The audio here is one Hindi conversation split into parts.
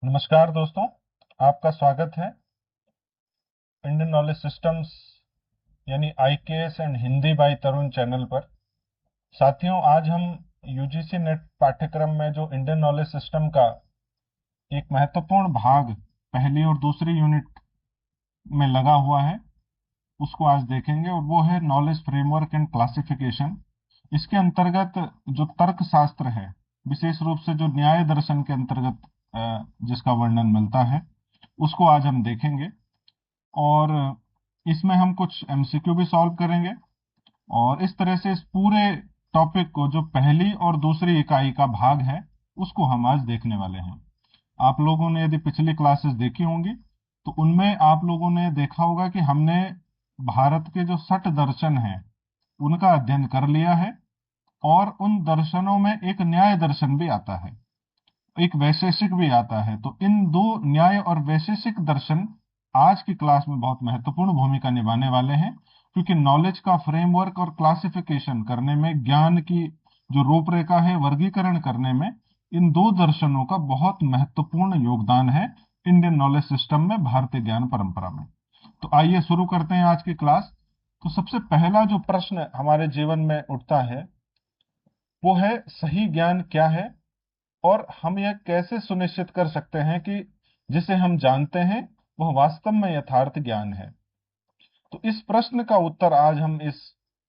नमस्कार दोस्तों, आपका स्वागत है इंडियन नॉलेज सिस्टम्स यानी IKS and Hindi by Tarun channel पर। साथियों, आज हम यूजीसी नेट पाठ्यक्रम में जो इंडियन नॉलेज सिस्टम का एक महत्वपूर्ण भाग पहली और दूसरी यूनिट में लगा हुआ है उसको आज देखेंगे, और वो है नॉलेज फ्रेमवर्क एंड क्लासिफिकेशन। इसके अंतर्गत जो तर्क शास्त्र है, विशेष रूप से जो न्याय दर्शन के अंतर्गत जिसका वर्णन मिलता है, उसको आज हम देखेंगे। और इसमें हम कुछ एमसीक्यू भी सॉल्व करेंगे, और इस तरह से इस पूरे टॉपिक को, जो पहली और दूसरी इकाई का भाग है, उसको हम आज देखने वाले हैं। आप लोगों ने यदि पिछली क्लासेस देखी होंगी तो उनमें आप लोगों ने देखा होगा कि हमने भारत के जो 60 दर्शन हैं उनका अध्ययन कर लिया है, और उन दर्शनों में एक न्याय दर्शन भी आता है, एक वैशेषिक भी आता है। तो इन दो न्याय और वैशेषिक दर्शन आज की क्लास में बहुत महत्वपूर्ण भूमिका निभाने वाले हैं, क्योंकि नॉलेज का फ्रेमवर्क और क्लासिफिकेशन करने में, ज्ञान की जो रूपरेखा है, वर्गीकरण करने में, इन दो दर्शनों का बहुत महत्वपूर्ण योगदान है इंडियन नॉलेज सिस्टम में, भारतीय ज्ञान परंपरा में। तो आइए शुरू करते हैं आज की क्लास। तो सबसे पहला जो प्रश्न हमारे जीवन में उठता है वो है, सही ज्ञान क्या है, और हम यह कैसे सुनिश्चित कर सकते हैं कि जिसे हम जानते हैं वह वास्तव में यथार्थ ज्ञान है। तो इस प्रश्न का उत्तर आज हम इस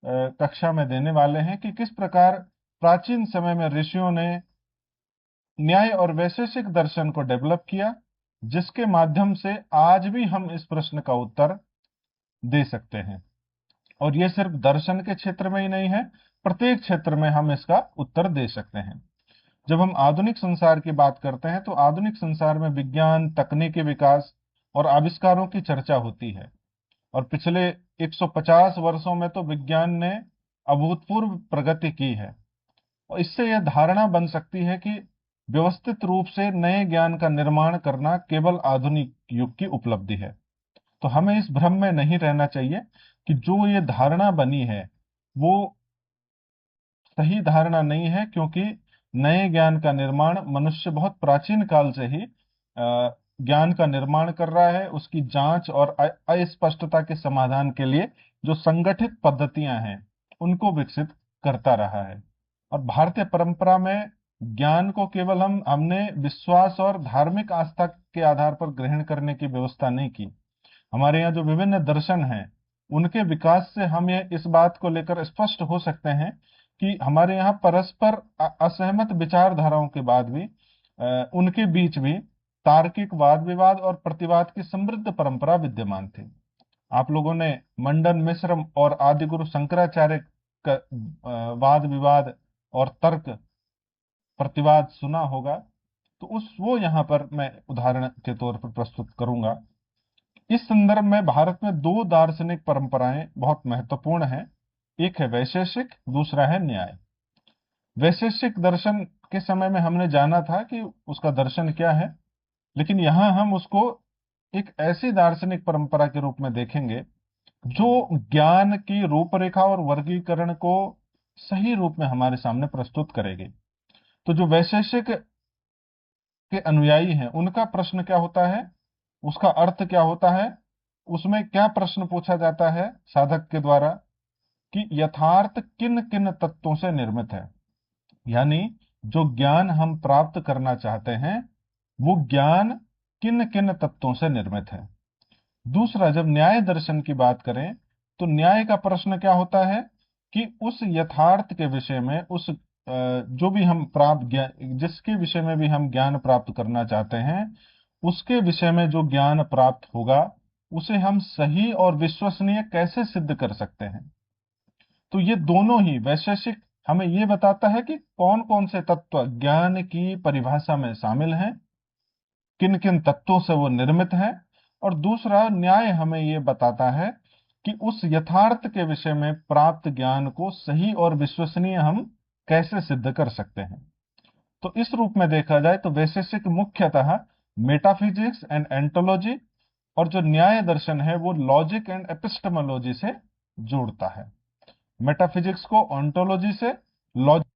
कक्षा में देने वाले हैं कि किस प्रकार प्राचीन समय में ऋषियों ने न्याय और वैशेषिक दर्शन को डेवलप किया, जिसके माध्यम से आज भी हम इस प्रश्न का उत्तर दे सकते हैं। और यह सिर्फ दर्शन के क्षेत्र में ही नहीं है, प्रत्येक क्षेत्र में हम इसका उत्तर दे सकते हैं। जब हम आधुनिक संसार की बात करते हैं तो आधुनिक संसार में विज्ञान, तकनीकी विकास और आविष्कारों की चर्चा होती है। और पिछले 150 वर्षों में तो विज्ञान ने अभूतपूर्व प्रगति की है, और इससे यह धारणा बन सकती है कि व्यवस्थित रूप से नए ज्ञान का निर्माण करना केवल आधुनिक युग की उपलब्धि है। तो हमें इस भ्रम में नहीं रहना चाहिए कि जो ये धारणा बनी है वो सही धारणा नहीं है, क्योंकि नए ज्ञान का निर्माण मनुष्य बहुत प्राचीन काल से ही ज्ञान का निर्माण कर रहा है। उसकी जांच और अस्पष्टता के समाधान के लिए जो संगठित पद्धतियां हैं उनको विकसित करता रहा है। और भारतीय परंपरा में ज्ञान को केवल हमने विश्वास और धार्मिक आस्था के आधार पर ग्रहण करने की व्यवस्था नहीं की। हमारे यहाँ जो विभिन्न दर्शन हैं उनके विकास से हम ये इस बात को लेकर स्पष्ट हो सकते हैं कि हमारे यहाँ परस्पर असहमत विचारधाराओं के बाद भी उनके बीच भी तार्किक वाद विवाद और प्रतिवाद की समृद्ध परंपरा विद्यमान थी। आप लोगों ने मंडन मिश्र और आदिगुरु शंकराचार्य का वाद विवाद और तर्क प्रतिवाद सुना होगा। तो उस वो यहाँ पर मैं उदाहरण के तौर पर प्रस्तुत करूंगा। इस संदर्भ में भारत में दो दार्शनिक परंपराएं बहुत महत्वपूर्ण हैं। एक है वैशेषिक, दूसरा है न्याय। वैशेषिक दर्शन के समय में हमने जाना था कि उसका दर्शन क्या है, लेकिन यहाँ हम उसको एक ऐसी दार्शनिक परंपरा के रूप में देखेंगे जो ज्ञान की रूपरेखा और वर्गीकरण को सही रूप में हमारे सामने प्रस्तुत करेगी। तो जो वैशेषिक के अनुयायी हैं उनका प्रश्न क्या होता है, उसका अर्थ क्या होता है, उसमें क्या प्रश्न पूछा जाता है साधक के द्वारा कि यथार्थ किन किन तत्वों से निर्मित है। यानी जो ज्ञान हम प्राप्त करना चाहते हैं वो ज्ञान किन किन तत्वों से निर्मित है। दूसरा, जब न्याय दर्शन की बात करें तो न्याय का प्रश्न क्या होता है कि उस यथार्थ के विषय में, उस जो भी हम प्राप्त ज्ञान, जिसके विषय में भी हम ज्ञान प्राप्त करना चाहते हैं, उसके विषय में जो ज्ञान प्राप्त होगा उसे हम सही और विश्वसनीय कैसे सिद्ध कर सकते हैं। तो ये दोनों ही, वैशेषिक हमें ये बताता है कि कौन कौन से तत्व ज्ञान की परिभाषा में शामिल हैं, किन किन तत्वों से वो निर्मित है। और दूसरा, न्याय हमें ये बताता है कि उस यथार्थ के विषय में प्राप्त ज्ञान को सही और विश्वसनीय हम कैसे सिद्ध कर सकते हैं। तो इस रूप में देखा जाए तो वैशेषिक मुख्यतः मेटाफिजिक्स एंड एंटोलॉजी, और जो न्याय दर्शन है वो लॉजिक एंड एपिस्टेमोलॉजी से जोड़ता है। मेटाफिजिक्स को ऑन्टोलॉजी से, लॉजिक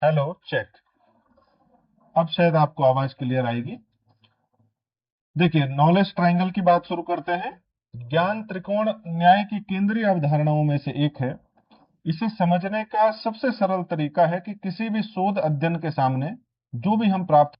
हेलो चेक। अब शायद आपको आवाज क्लियर आएगी। देखिए, नॉलेज ट्रायंगल की बात शुरू करते हैं। ज्ञान त्रिकोण न्याय की केंद्रीय अवधारणाओं में से एक है। इसे समझने का सबसे सरल तरीका है कि किसी भी शोध अध्ययन के सामने जो भी हम प्राप्त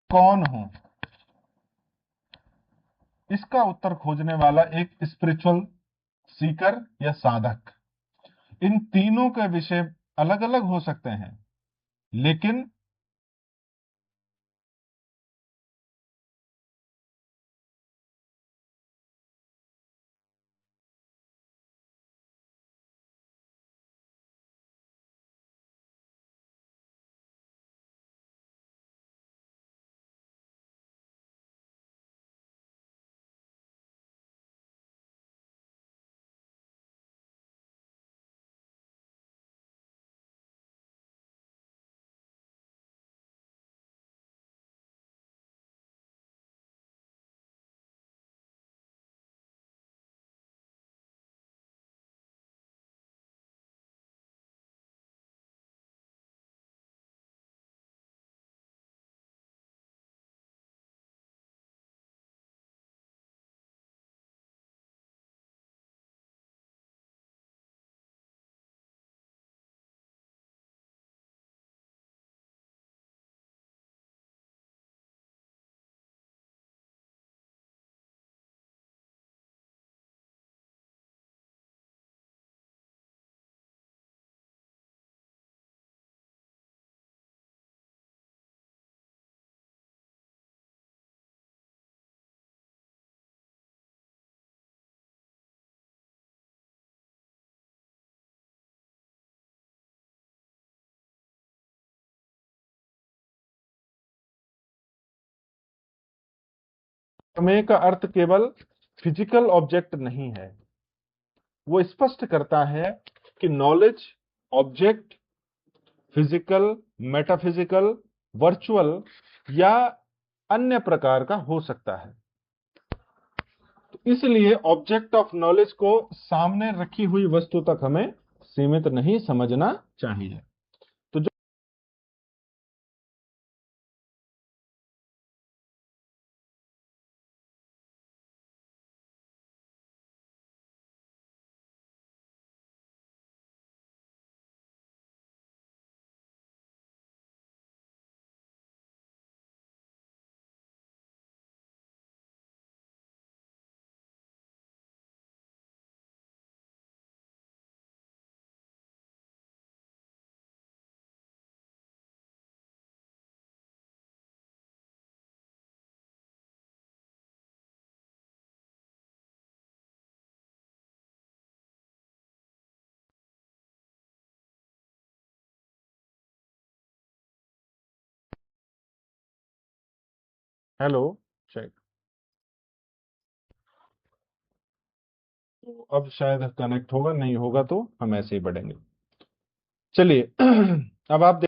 कौन हूं, इसका उत्तर खोजने वाला एक स्पिरिचुअल सीकर या साधक। इन तीनों के विषय अलग अलग हो सकते हैं, लेकिन प्रमेय का अर्थ केवल फिजिकल ऑब्जेक्ट नहीं है। वो स्पष्ट करता है कि knowledge object physical, metaphysical, virtual या अन्य प्रकार का हो सकता है। तो इसलिए ऑब्जेक्ट ऑफ नॉलेज को सामने रखी हुई वस्तु तक हमें सीमित नहीं समझना चाहिए। तो जो हेलो चेक। तो अब शायद कनेक्ट होगा, नहीं होगा तो हम ऐसे ही बढ़ेंगे। चलिए अब आप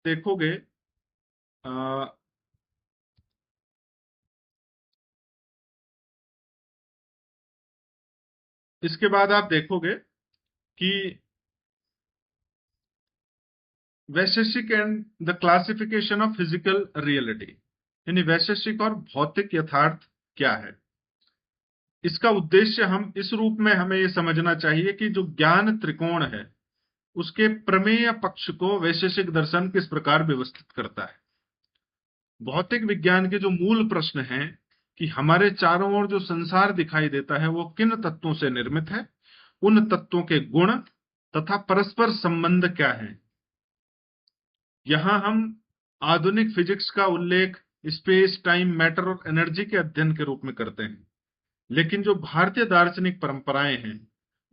देखोगे इसके बाद आप देखोगे कि Vaisheshika and the classification of physical reality, यानी वैशेषिक और भौतिक यथार्थ क्या है। इसका उद्देश्य हम इस रूप में हमें ये समझना चाहिए कि जो ज्ञान त्रिकोण है उसके प्रमेय पक्ष को वैशेषिक दर्शन किस प्रकार व्यवस्थित करता है। भौतिक विज्ञान के जो मूल प्रश्न हैं कि हमारे चारों ओर जो संसार दिखाई देता है वो किन तत्वों से निर्मित है, उन तत्वों के गुण तथा परस्पर संबंध क्या है। यहां हम आधुनिक फिजिक्स का उल्लेख स्पेस टाइम मैटर और एनर्जी के अध्ययन के रूप में करते हैं, लेकिन जो भारतीय दार्शनिक परंपराएं हैं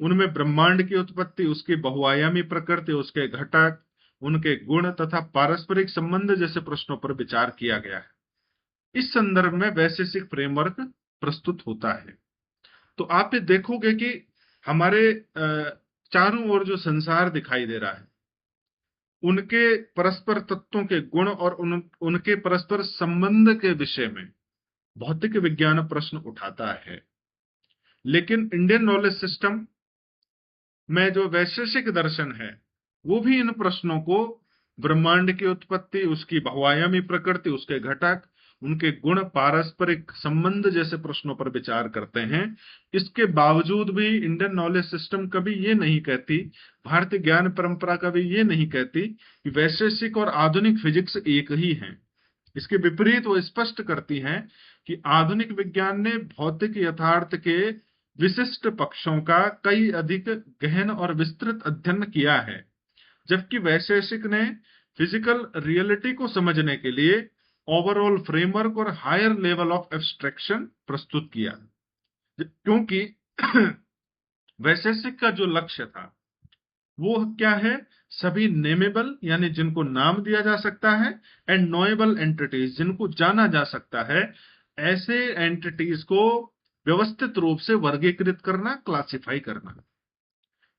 उनमें ब्रह्मांड की उत्पत्ति, उसकी बहुआयामी प्रकृति, उसके घटक, उनके गुण तथा पारस्परिक संबंध जैसे प्रश्नों पर विचार किया गया है। इस संदर्भ में वैशेषिक फ्रेमवर्क प्रस्तुत होता है। तो आप ये देखोगे कि हमारे चारों ओर जो संसार दिखाई दे रहा है उनके परस्पर तत्वों के गुण और उनके परस्पर संबंध के विषय में भौतिक विज्ञान प्रश्न उठाता है। लेकिन इंडियन नॉलेज सिस्टम में जो वैशेषिक दर्शन है वो भी इन प्रश्नों को ब्रह्मांड की उत्पत्ति, उसकी बहुआयामी प्रकृति, उसके घटक, उनके गुण, पारस्परिक संबंध जैसे प्रश्नों पर विचार करते हैं। इसके बावजूद भी इंडियन नॉलेज सिस्टम कभी ये नहीं कहती, भारतीय ज्ञान परंपरा कभी ये नहीं कहती कि वैशेषिक और आधुनिक फिजिक्स एक ही हैं। इसके विपरीत वो स्पष्ट करती हैं कि आधुनिक विज्ञान ने भौतिक यथार्थ के विशिष्ट पक्षों का कई अधिक गहन और विस्तृत अध्ययन किया है, जबकि वैशेषिक ने फिजिकल रियलिटी को समझने के लिए ओवरऑल फ्रेमवर्क और हायर लेवल ऑफ एब्स्ट्रैक्शन प्रस्तुत किया। क्योंकि वैशेषिक का जो लक्ष्य था वो क्या है, सभी नेमेबल यानी जिनको नाम दिया जा सकता है एंड नोएबल एंटिटीज जिनको जाना जा सकता है, ऐसे एंटिटीज को व्यवस्थित रूप से वर्गीकृत करना, क्लासिफाई करना।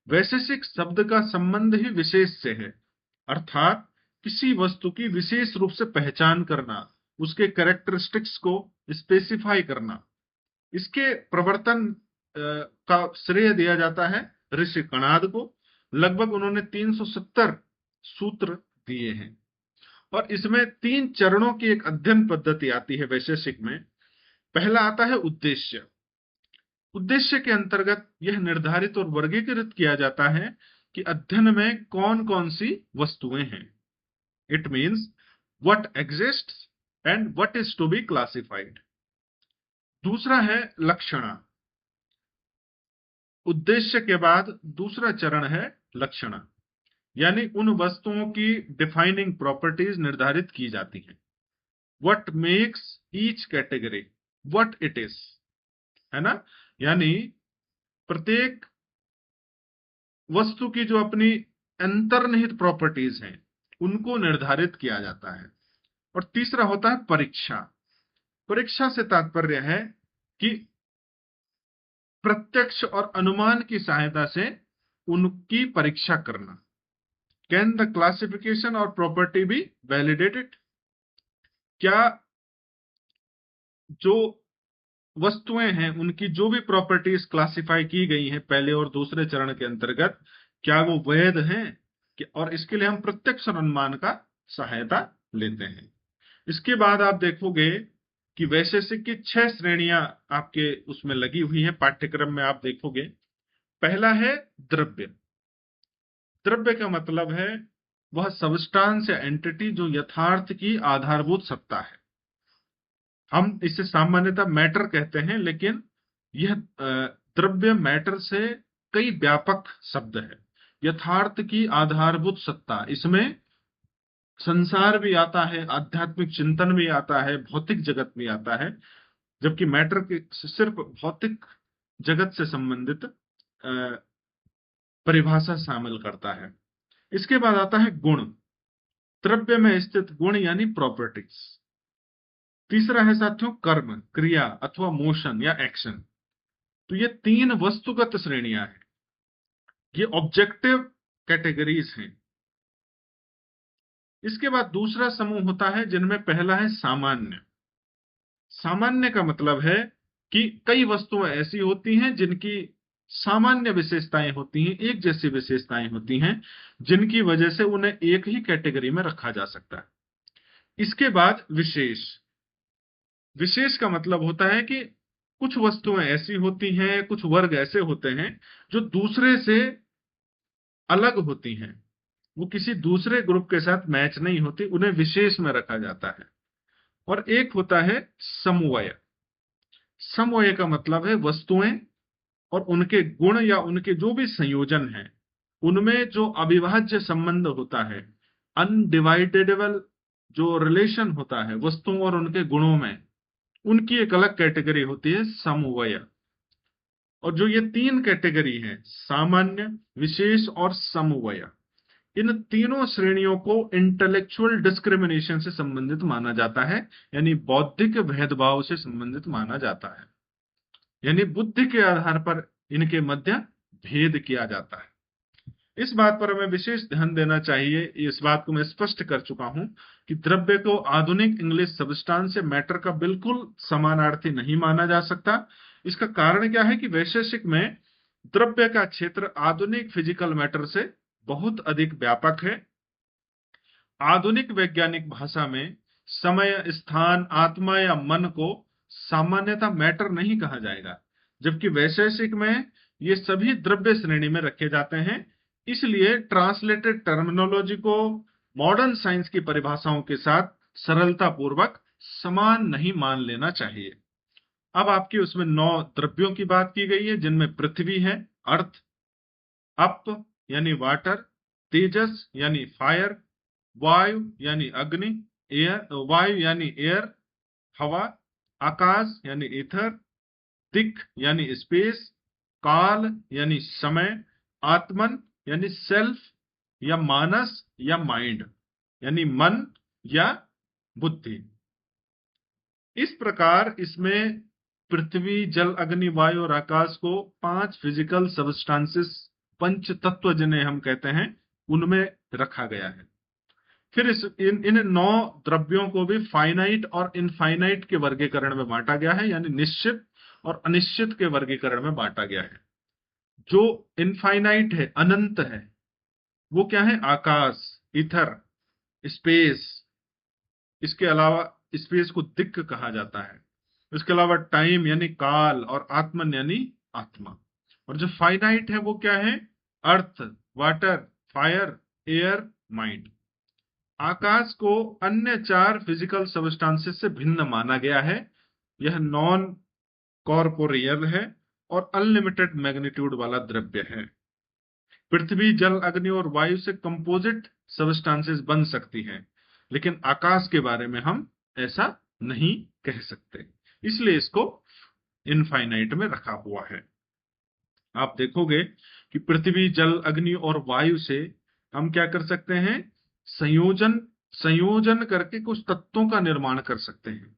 वैशेषिक शब्द का संबंध ही विशेष से है, अर्थात किसी वस्तु की विशेष रूप से पहचान करना, उसके कैरेक्टरिस्टिक्स को स्पेसिफाई करना। इसके प्रवर्तन का श्रेय दिया जाता है ऋषि कणाद को। लगभग उन्होंने 370 सूत्र दिए हैं और इसमें 3 चरणों की एक अध्ययन पद्धति आती है वैशेषिक में। पहला आता है उद्देश्य। उद्देश्य के अंतर्गत यह निर्धारित और वर्गीकृत किया जाता है कि अध्ययन में कौन कौन सी वस्तुएं हैं। It means what exists and what is to be classified. दूसरा है लक्षणा। उद्देश्य के बाद दूसरा चरण है लक्षणा, यानी उन वस्तुओं की डिफाइनिंग प्रॉपर्टीज निर्धारित की जाती हैं। What makes each category what it is, है ना। यानी प्रत्येक वस्तु की जो अपनी अंतर्निहित प्रॉपर्टीज हैं उनको निर्धारित किया जाता है। और तीसरा होता है परीक्षा। परीक्षा से तात्पर्य है कि प्रत्यक्ष और अनुमान की सहायता से उनकी परीक्षा करना। कैन द क्लासिफिकेशन और प्रॉपर्टी बी वैलिडेटेड, क्या जो वस्तुएं हैं उनकी जो भी प्रॉपर्टीज क्लासिफाई की गई हैं पहले और दूसरे चरण के अंतर्गत, क्या वो वैध हैं। और इसके लिए हम प्रत्यक्ष और अनुमान का सहायता लेते हैं। इसके बाद आप देखोगे कि वैशेषिक की 6 श्रेणियां आपके उसमें लगी हुई हैं, पाठ्यक्रम में आप देखोगे। पहला है द्रव्य। द्रव्य का मतलब है वह सबस्टांस या एंटिटी जो यथार्थ की आधारभूत सत्ता है। हम इसे सामान्यतः मैटर कहते हैं, लेकिन यह द्रव्य मैटर से कई व्यापक शब्द है। यथार्थ की आधारभूत सत्ता, इसमें संसार भी आता है, आध्यात्मिक चिंतन भी आता है, भौतिक जगत भी आता है, जबकि मैटर के सिर्फ भौतिक जगत से संबंधित परिभाषा शामिल करता है। इसके बाद आता है गुण। द्रव्य में स्थित गुण यानी प्रॉपर्टीज। तीसरा है साथियों कर्म, क्रिया अथवा मोशन या एक्शन। तो ये 3 वस्तुगत श्रेणियां हैं, ये ऑब्जेक्टिव कैटेगरीज हैं। इसके बाद दूसरा समूह होता है जिनमें पहला है सामान्य। सामान्य का मतलब है कि कई वस्तुएं ऐसी होती हैं जिनकी सामान्य विशेषताएं होती हैं, एक जैसी विशेषताएं होती हैं, जिनकी वजह से उन्हें एक ही कैटेगरी में रखा जा सकता है। इसके बाद विशेष। विशेष का मतलब होता है कि कुछ वस्तुएं ऐसी होती हैं, कुछ वर्ग ऐसे होते हैं जो दूसरे से अलग होती हैं, वो किसी दूसरे ग्रुप के साथ मैच नहीं होती, उन्हें विशेष में रखा जाता है। और एक होता है समवय। समवय का मतलब है वस्तुएं और उनके गुण या उनके जो भी संयोजन हैं, उनमें जो अविभाज्य संबंध होता है, अनडिवाइडेबल जो रिलेशन होता है वस्तुओं और उनके गुणों में, उनकी एक अलग कैटेगरी होती है समवय। और जो ये तीन कैटेगरी हैं, सामान्य, विशेष और समवय, इन तीनों श्रेणियों को इंटेलेक्चुअल डिस्क्रिमिनेशन से संबंधित माना जाता है, यानी बौद्धिक भेदभाव से संबंधित माना जाता है, यानी बुद्धि के आधार पर इनके मध्य भेद किया जाता है। इस बात पर हमें विशेष ध्यान देना चाहिए, इस बात को मैं स्पष्ट कर चुका हूं कि द्रव्य को आधुनिक इंग्लिश सब्सटेंस से मैटर का बिल्कुल समानार्थी नहीं माना जा सकता। इसका कारण क्या है कि वैशेषिक में द्रव्य का क्षेत्र आधुनिक फिजिकल मैटर से बहुत अधिक व्यापक है। आधुनिक वैज्ञानिक भाषा में समय, स्थान, आत्मा या मन को सामान्यतः मैटर नहीं कहा जाएगा, जबकि वैशेषिक में ये सभी द्रव्य श्रेणी में रखे जाते हैं। इसलिए ट्रांसलेटेड टर्मिनोलॉजी को मॉडर्न साइंस की परिभाषाओं के साथ सरलता पूर्वक समान नहीं मान लेना चाहिए। अब आपकी उसमें 9 द्रव्यों की बात की गई है, जिनमें पृथ्वी है, अर्थ, अप यानी वाटर, तेजस यानी फायर, वायु यानी अग्नि, एयर, वायु यानी एयर, हवा, आकाश यानी ईथर, दिक यानी स्पेस, काल यानी समय, आत्मन यानी सेल्फ या मानस या माइंड यानी मन या बुद्धि। इस प्रकार इसमें पृथ्वी, जल, अग्नि, वायु और आकाश को 5 फिजिकल सबस्टांसेस, पंच तत्व जिन्हें हम कहते हैं, उनमें रखा गया है। फिर इन 9 द्रव्यों को भी फाइनाइट और इनफाइनाइट के वर्गीकरण में बांटा गया है, यानी निश्चित और अनिश्चित के वर्गीकरण में बांटा गया है। जो इनफाइनाइट है, अनंत है, वो क्या है? आकाश, ईथर, स्पेस। इसके अलावा स्पेस को दिक्क कहा जाता है। इसके अलावा टाइम यानी काल और आत्मन यानी आत्मा। और जो फाइनाइट है वो क्या है? अर्थ, वाटर, फायर, एयर, माइंड। आकाश को अन्य 4 फिजिकल सबस्टांसेस से भिन्न माना गया है। यह नॉन कॉर्पोरियल है और अनलिमिटेड मैग्नीट्यूड वाला द्रव्य है। पृथ्वी, जल, अग्नि और वायु से कंपोजिट सबस्टांसेस बन सकती हैं, लेकिन आकाश के बारे में हम ऐसा नहीं कह सकते, इसलिए इसको इनफाइनाइट में रखा हुआ है। आप देखोगे कि पृथ्वी, जल, अग्नि और वायु से हम क्या कर सकते हैं? संयोजन करके कुछ तत्वों का निर्माण कर सकते हैं,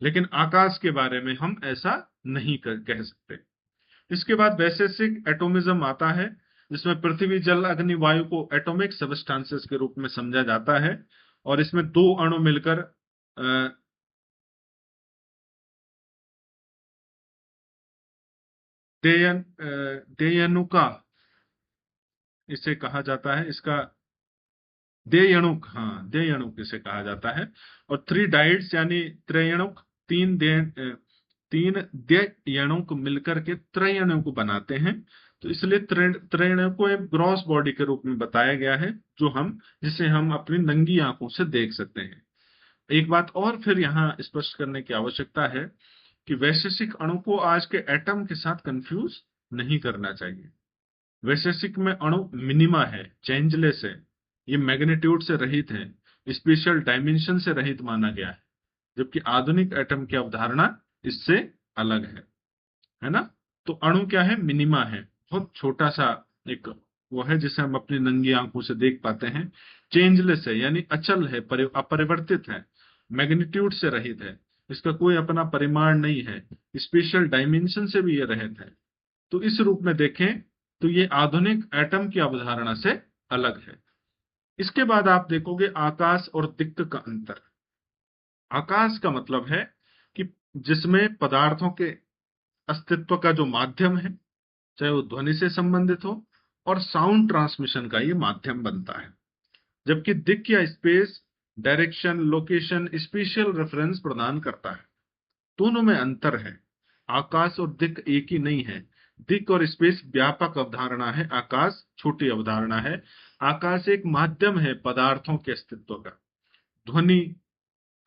लेकिन आकाश के बारे में हम ऐसा नहीं कह सकते। इसके बाद वैशेषिक एटोमिज्म आता है, जिसमें पृथ्वी, जल, अग्नि, वायु को एटॉमिक सबस्टांसेस के रूप में समझा जाता है, और इसमें 2 अणु मिलकर देयनुका इसे कहा जाता है। इसका देयणुक, हाँ, देयणुक इसे कहा जाता है। और 3 डाइड्स यानी त्रयणुक, 3 देयणुक मिलकर के त्रयणुक बनाते हैं। तो इसलिए त्रयणुक को एक ग्रॉस बॉडी के रूप में बताया गया है, जिसे हम अपनी नंगी आंखों से देख सकते हैं। एक बात और फिर यहाँ स्पष्ट करने की आवश्यकता है कि वैशेषिक अणु को आज के एटम के साथ कंफ्यूज नहीं करना चाहिए। वैशेषिक में अणु मिनिमा है, चेंजलेस है, ये मैग्नीट्यूड से रहित है, स्पेशल डायमेंशन से रहित माना गया है, जबकि आधुनिक एटम की अवधारणा इससे अलग है ना? तो अणु क्या है? मिनिमा है, बहुत छोटा सा एक वो है जिसे हम अपनी नंगी आंखों से देख पाते हैं। चेंजलेस है यानी अचल है, अपरिवर्तित है, मैग्नीट्यूड से रहित है, इसका कोई अपना परिमाण नहीं है, स्पेशल डायमेंशन से भी ये रहित है। तो इस रूप में देखें तो ये आधुनिक एटम की अवधारणा से अलग है। इसके बाद आप देखोगे आकाश और दिक्क का अंतर। आकाश का मतलब है कि जिसमें पदार्थों के अस्तित्व का जो माध्यम है, चाहे वो ध्वनि से संबंधित हो और साउंड ट्रांसमिशन का ये माध्यम बनता है। जबकि दिक् या space direction, location, spatial reference प्रदान करता है। दोनों में अंतर है। आकाश और दिक् एक ही नहीं है। दिक् और स्पेस व्यापक अवधारणा है, आकाश छोटी अवधारणा है। आकाश एक माध्यम है पदार्थों के अस्तित्व का, ध्वनि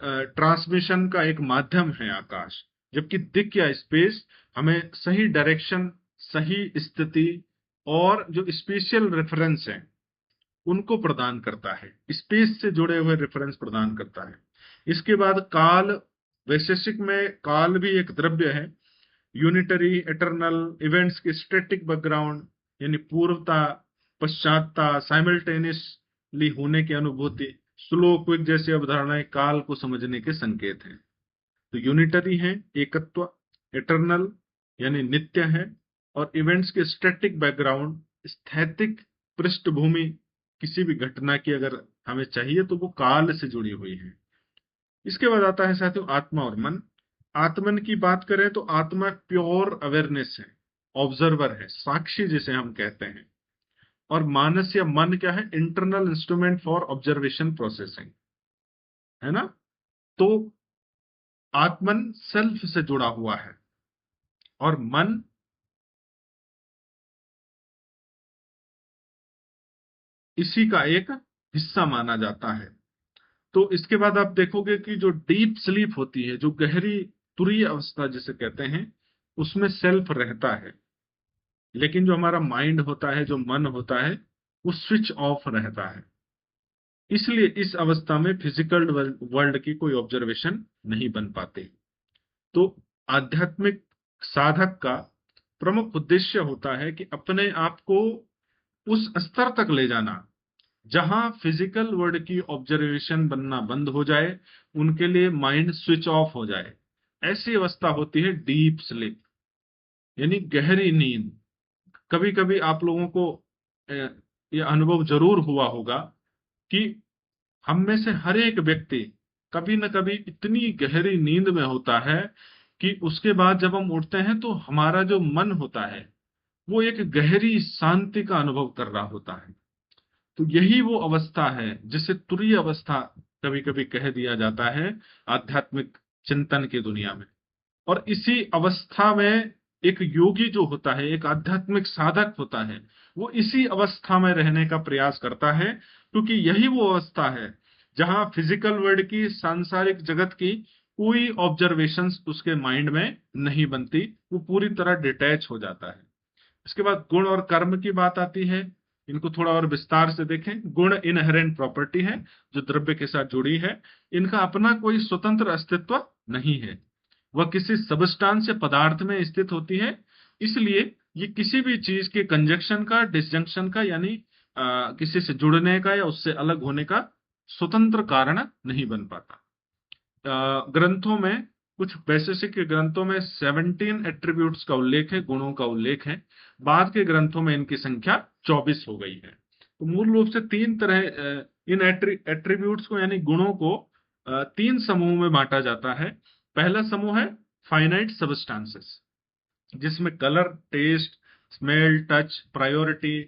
ट्रांसमिशन का एक माध्यम है आकाश। जबकि दिक् या स्पेस हमें सही डायरेक्शन, सही स्थिति और जो स्पेशियल रेफरेंस है उनको प्रदान करता है, स्पेस से जुड़े हुए रेफरेंस प्रदान करता है। इसके बाद काल, वैशेषिक में काल भी एक द्रव्य है। यूनिटरी, एटर्नल, इवेंट्स के स्टैटिक बैकग्राउंड यानी पूर्वता, पश्चातता, साइमल्टेनियसली होने की अनुभूति, स्लो, क्विक जैसी अवधारणाएं काल को समझने के संकेत हैं। तो यूनिटरी है एकत्व, एटर्नल यानी नित्य है, और इवेंट्स के स्टैटिक बैकग्राउंड, स्थैतिक पृष्ठभूमि किसी भी घटना की अगर हमें चाहिए तो वो काल से जुड़ी हुई है। इसके बाद आता है साथियों आत्मा और मन। आत्मन की बात करें तो आत्मा प्योर अवेयरनेस है, ऑब्जर्वर है, साक्षी जिसे हम कहते हैं। और मानस या मन क्या है? Internal instrument for observation processing, है ना। तो आत्मन सेल्फ से जुड़ा हुआ है और मन इसी का एक हिस्सा माना जाता है। तो इसके बाद आप देखोगे कि जो डीप स्लीप होती है, जो गहरी तुरीय अवस्था जिसे कहते हैं, उसमें सेल्फ रहता है। लेकिन जो हमारा माइंड होता है, जो मन होता है, वो स्विच ऑफ रहता है। इसलिए इस अवस्था में फिजिकल वर्ल्ड की कोई ऑब्जर्वेशन नहीं बन पाती। तो आध्यात्मिक साधक का प्रमुख उद्देश्य होता है कि अपने आप को उस स्तर तक ले जाना जहां फिजिकल वर्ल्ड की ऑब्जर्वेशन बनना बंद हो जाए, उनके लिए माइंड स्विच ऑफ हो जाए। ऐसी अवस्था होती है डीप स्लीप, यानी गहरी नींद। कभी कभी आप लोगों को अ, यह अनुभव जरूर हुआ होगा कि हम में से हर एक व्यक्ति कभी न कभी इतनी गहरी नींद में होता है कि उसके बाद जब हम उठते हैं तो हमारा जो मन होता है वो एक गहरी शांति का अनुभव कर रहा होता है। तो यही वो अवस्था है जिसे तुरीय अवस्था कभी कभी कह दिया जाता है आध्यात्मिक चिंतन की दुनिया में। और इसी अवस्था में एक योगी जो होता है, एक आध्यात्मिक साधक होता है, वो इसी अवस्था में रहने का प्रयास करता है, क्योंकि यही वो अवस्था है जहां फिजिकल वर्ल्ड की, सांसारिक जगत की कोई ऑब्जर्वेशंस उसके माइंड में नहीं बनती, वो पूरी तरह डिटैच हो जाता है। इसके बाद गुण और कर्म की बात आती है। इनको थोड़ा और विस्तार से देखें। गुण इनहेरेंट प्रॉपर्टी है जो द्रव्य के साथ जुड़ी है। इनका अपना कोई स्वतंत्र अस्तित्व नहीं है, वह किसी सबस्टांस या पदार्थ में स्थित होती है। इसलिए ये किसी भी चीज के कंजक्शन का, डिसजंक्शन का, यानी किसी से जुड़ने का या उससे अलग होने का स्वतंत्र कारण नहीं बन पाता। ग्रंथों में, कुछ वैशेषिक के ग्रंथों में 17 एट्रीब्यूट्स का उल्लेख है, गुणों का उल्लेख है। बाद के ग्रंथों में इनकी संख्या 24 हो गई है। तो मूल रूप से तीन तरह इन एट्रीब्यूट्स को यानी गुणों को तीन समूह में बांटा जाता है। पहला समूह है फाइनाइट सबस्टांसेस, जिसमें colour, taste, smell, touch, priority,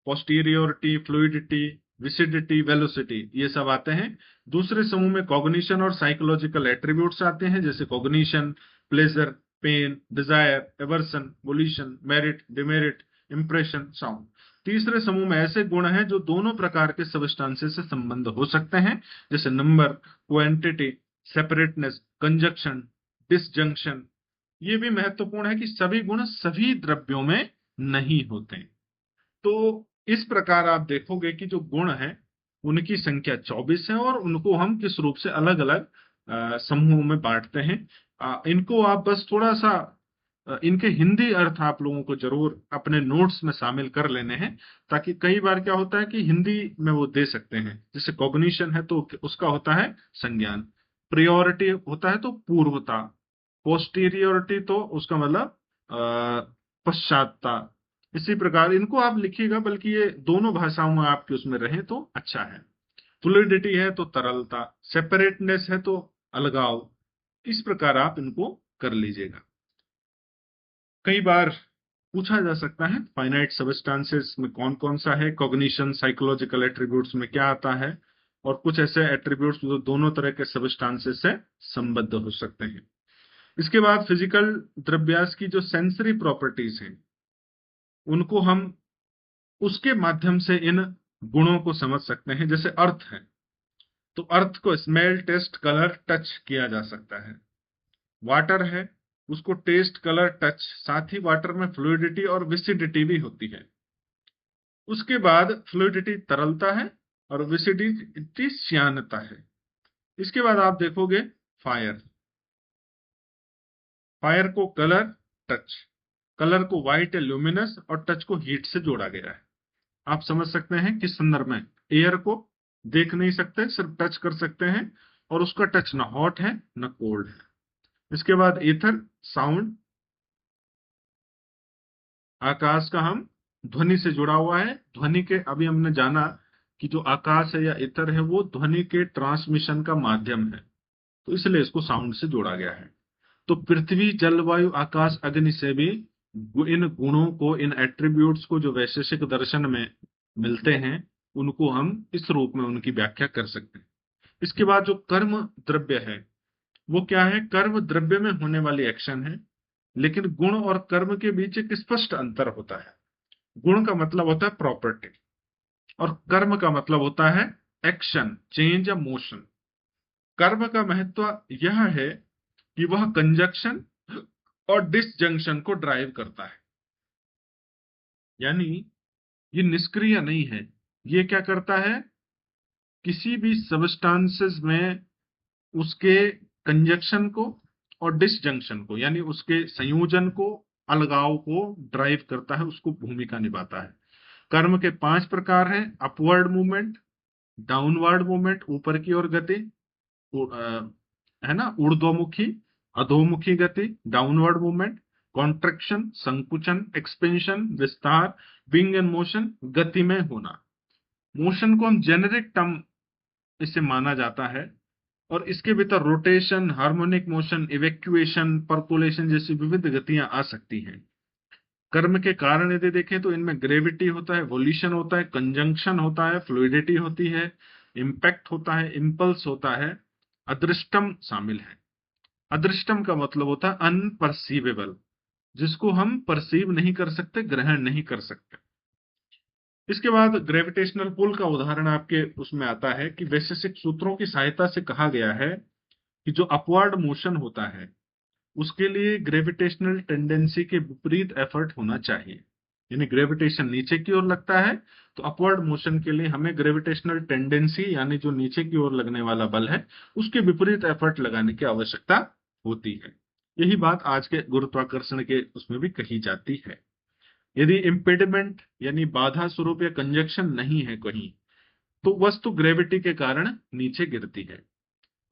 posteriority, fluidity, viscidity, velocity, ये सब आते हैं। दूसरे समूह में कॉग्निशन और साइकोलॉजिकल एट्रीब्यूट्स आते हैं, जैसे cognition, pleasure, pain, desire, aversion, volition, merit, demerit, impression, sound. तीसरे समूह में ऐसे गुण हैं जो दोनों प्रकार के सबस्टांसेस से संबंध हो सकते हैं, जैसे number, quantity, separateness, conjunction, disjunction. ये भी महत्वपूर्ण है कि सभी गुण सभी द्रव्यों में नहीं होते। तो इस प्रकार आप देखोगे कि जो गुण हैं उनकी संख्या 24 है और उनको हम किस रूप से अलग अलग समूहों में बांटते हैं। इनको आप बस थोड़ा सा इनके हिंदी अर्थ आप लोगों को जरूर अपने नोट्स में शामिल कर लेने हैं, ताकि कई बार क्या होता है कि हिंदी में वो दे सकते हैं। जैसे कॉग्निशन है तो उसका होता है संज्ञान, प्रियोरिटी होता है तो पूर्वता, पोस्टीरियोरिटी तो उसका मतलब पश्चातता। इसी प्रकार इनको आप लिखिएगा, बल्कि ये दोनों भाषाओं में आपके उसमें रहे तो अच्छा है। फ्लूइडिटी है तो तरलता, सेपरेटनेस है तो अलगाव। इस प्रकार आप इनको कर लीजिएगा। कई बार पूछा जा सकता है फाइनाइट सबस्टांसेस में कौन कौन सा है, कॉग्निशन, साइकोलॉजिकल एट्रीब्यूट्स में क्या आता है, और कुछ ऐसे एट्रीब्यूट्स जो दोनों तरह के सबस्टांसेस से संबद्ध हो सकते हैं। इसके बाद फिजिकल द्रव्यास की जो सेंसरी प्रॉपर्टीज हैं उनको हम उसके माध्यम से इन गुणों को समझ सकते हैं। जैसे अर्थ है तो अर्थ को स्मेल, टेस्ट, कलर, टच किया जा सकता है। वाटर है उसको टेस्ट, कलर, टच, साथ ही वाटर में फ्लूइडिटी और विसिडिटी भी होती है। उसके बाद फ्लूइडिटी तरलता है और विसिडिटी श्यानता है। इसके बाद आप देखोगे फायर। फायर को कलर, टच, कलर को व्हाइट या ल्यूमिनस और टच को हीट से जोड़ा गया है। आप समझ सकते हैं किस संदर्भ में। एयर को देख नहीं सकते, सिर्फ टच कर सकते हैं, और उसका टच ना हॉट है ना कोल्ड है। इसके बाद ईथर, साउंड, आकाश का हम ध्वनि से जुड़ा हुआ है। ध्वनि के अभी हमने जाना कि जो आकाश है या ईथर है वो ध्वनि के ट्रांसमिशन का माध्यम है, तो इसलिए इसको साउंड से जोड़ा गया है। तो पृथ्वी, जलवायु, आकाश, अग्नि से भी इन गुणों को, इन एट्रीब्यूट्स को जो वैशेषिक दर्शन में मिलते हैं उनको हम इस रूप में उनकी व्याख्या कर सकते हैं। इसके बाद जो कर्म द्रव्य है वो क्या है? कर्म द्रव्य में होने वाली एक्शन है, लेकिन गुण और कर्म के बीच एक स्पष्ट अंतर होता है। गुण का मतलब होता है प्रॉपर्टी और कर्म का मतलब होता है एक्शन, चेंज या मोशन। कर्म का महत्व यह है कि वह कंजक्शन और डिसजंक्शन को ड्राइव करता है, यानी ये निष्क्रिय नहीं है। ये क्या करता है? किसी भी सबस्टांसेस में उसके कंजक्शन को और डिसजंक्शन को, यानी उसके संयोजन को, अलगाव को ड्राइव करता है, उसको भूमिका निभाता है। कर्म के 5 प्रकार हैं: अपवर्ड मूवमेंट, डाउनवर्ड मूवमेंट, ऊपर की ओर गति, है ना, ऊर्ध्वमुखी, अधोमुखी गति, डाउनवर्ड मूवमेंट, कॉन्ट्रैक्शन, संकुचन, एक्सपेंशन, विस्तार, विंग एंड मोशन, गति में होना। मोशन को हम जेनेरिक टर्म इसे माना जाता है, और इसके भीतर rotation, harmonic motion, evacuation, percolation जैसी विविध गतियां आ सकती हैं। कर्म के कारण यदि देखें तो इनमें ग्रेविटी होता है, वोल्यूशन होता है, कंजंक्शन होता है, फ्लूइडिटी होती है, इम्पैक्ट होता है, इम्पल्स होता है, अदृष्टम शामिल है। अदृष्टम का मतलब होता है अनपरसीवेबल, जिसको हम परसीव नहीं कर सकते, ग्रहण नहीं कर सकते। इसके बाद ग्रेविटेशनल पुल का उदाहरण आपके उसमें आता है कि वैशेषिक सूत्रों की सहायता से कहा गया है कि जो अपवर्ड मोशन होता है उसके लिए ग्रेविटेशनल टेंडेंसी के विपरीत एफर्ट होना चाहिए। यानी ग्रेविटेशन नीचे की ओर लगता है तो अपवर्ड मोशन के लिए हमें ग्रेविटेशनल टेंडेंसी यानी जो नीचे की ओर लगने वाला बल है उसके विपरीत एफर्ट लगाने की आवश्यकता होती है। यही बात आज के गुरुत्वाकर्षण के उसमें भी कही जाती है। यदि इम्पेडिमेंट यानी बाधा स्वरूप या कंजक्शन नहीं है कहीं, तो वस्तु ग्रेविटी के कारण नीचे गिरती है।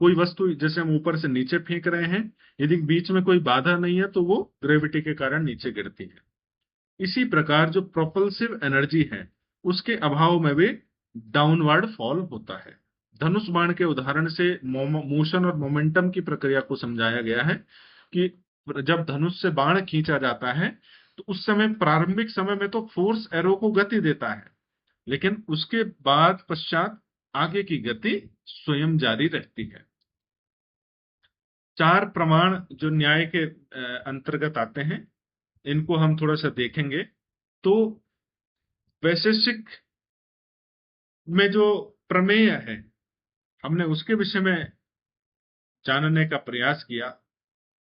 कोई वस्तु जैसे हम ऊपर से नीचे फेंक रहे हैं, यदि बीच में कोई बाधा नहीं है तो वो ग्रेविटी के कारण नीचे गिरती है। इसी प्रकार जो प्रोपल्सिव एनर्जी है उसके अभाव में भी डाउनवर्ड फॉल होता है। धनुष बाण के उदाहरण से मोशन और मोमेंटम की प्रक्रिया को समझाया गया है कि जब धनुष से बाण खींचा जाता है तो उस समय, प्रारंभिक समय में तो फोर्स एरो को गति देता है, लेकिन उसके बाद पश्चात आगे की गति स्वयं जारी रहती है। 4 प्रमाण जो न्याय के अंतर्गत आते हैं इनको हम थोड़ा सा देखेंगे। तो वैशेषिक में जो प्रमेय है हमने उसके विषय में जानने का प्रयास किया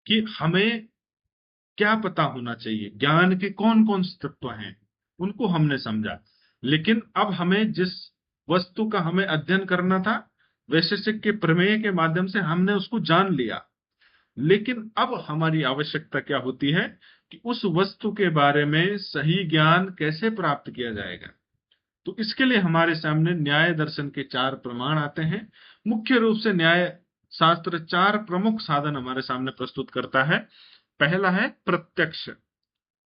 कि हमें क्या पता होना चाहिए, ज्ञान के कौन कौन से तत्व हैं उनको हमने समझा। लेकिन अब हमें जिस वस्तु का हमें अध्ययन करना था वैशेषिक के प्रमेय के माध्यम से हमने उसको जान लिया, लेकिन अब हमारी आवश्यकता क्या होती है कि उस वस्तु के बारे में सही ज्ञान कैसे प्राप्त किया जाएगा। तो इसके लिए हमारे सामने न्याय दर्शन के 4 प्रमाण आते हैं। मुख्य रूप से न्याय शास्त्र 4 प्रमुख साधन हमारे सामने प्रस्तुत करता है। पहला है प्रत्यक्ष।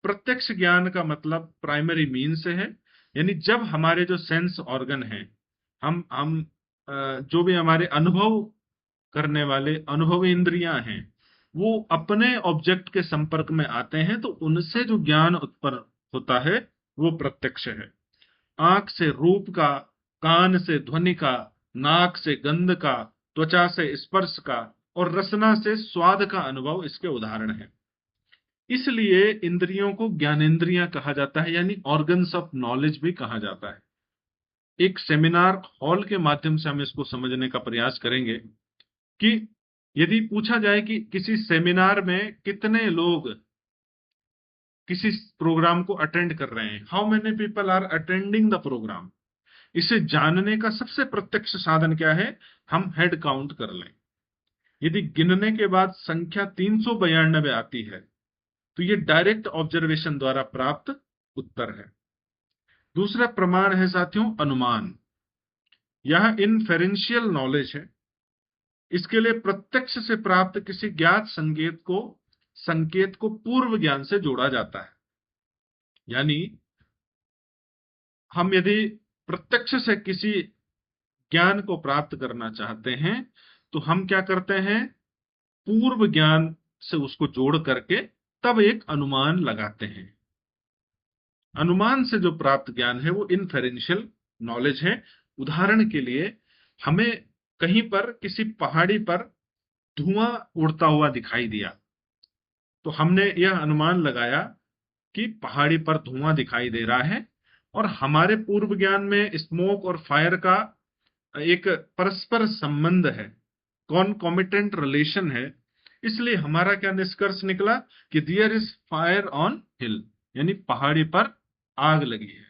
प्रत्यक्ष ज्ञान का मतलब प्राइमरी मीन से है, यानी जब हमारे जो सेंस ऑर्गन हैं, हम जो भी हमारे अनुभव करने वाले अनुभवी इंद्रियां हैं, वो अपने ऑब्जेक्ट के संपर्क में आते हैं तो उनसे जो ज्ञान उत्पन्न होता है वो प्रत्यक्ष है। आंख से रूप का, कान से ध्वनि का, नाक से गंध का, त्वचा से स्पर्श का और रसना से स्वाद का अनुभव इसके उदाहरण हैं। इसलिए इंद्रियों को ज्ञानेंद्रियां कहा जाता है, यानी ऑर्गन्स ऑफ नॉलेज भी कहा जाता है। एक सेमिनार हॉल के माध्यम से हम इसको समझने का प्रयास करेंगे कि यदि पूछा जाए कि किसी सेमिनार में कितने लोग किसी प्रोग्राम को अटेंड कर रहे हैं, how many people are attending the programme, इसे जानने का सबसे प्रत्यक्ष साधन क्या है? हम हेड काउंट कर लें। यदि गिनने के बाद संख्या 392 आती है तो ये डायरेक्ट ऑब्जर्वेशन द्वारा प्राप्त उत्तर है। दूसरा प्रमाण है साथियों अनुमान। यह इनफेरेंशियल नॉलेज है। इसके लिए प्रत्यक्ष से प्राप्त किसी ज्ञात संकेत को पूर्व ज्ञान से जोड़ा जाता है। यानी हम यदि प्रत्यक्ष से किसी ज्ञान को प्राप्त करना चाहते हैं तो हम क्या करते हैं? पूर्व ज्ञान से उसको जोड़ करके तब एक अनुमान लगाते हैं। अनुमान से जो प्राप्त ज्ञान है वो इनफेरेंशियल नॉलेज है। उदाहरण के लिए, हमें कहीं पर किसी पहाड़ी पर धुआं उड़ता हुआ दिखाई दिया तो हमने यह अनुमान लगाया कि पहाड़ी पर धुआं दिखाई दे रहा है, और हमारे पूर्व ज्ञान में स्मोक और फायर का एक परस्पर संबंध है, कॉन्कॉमिटेंट रिलेशन है। इसलिए हमारा क्या निष्कर्ष निकला कि there is fire on hill, यानी पहाड़ी पर आग लगी है।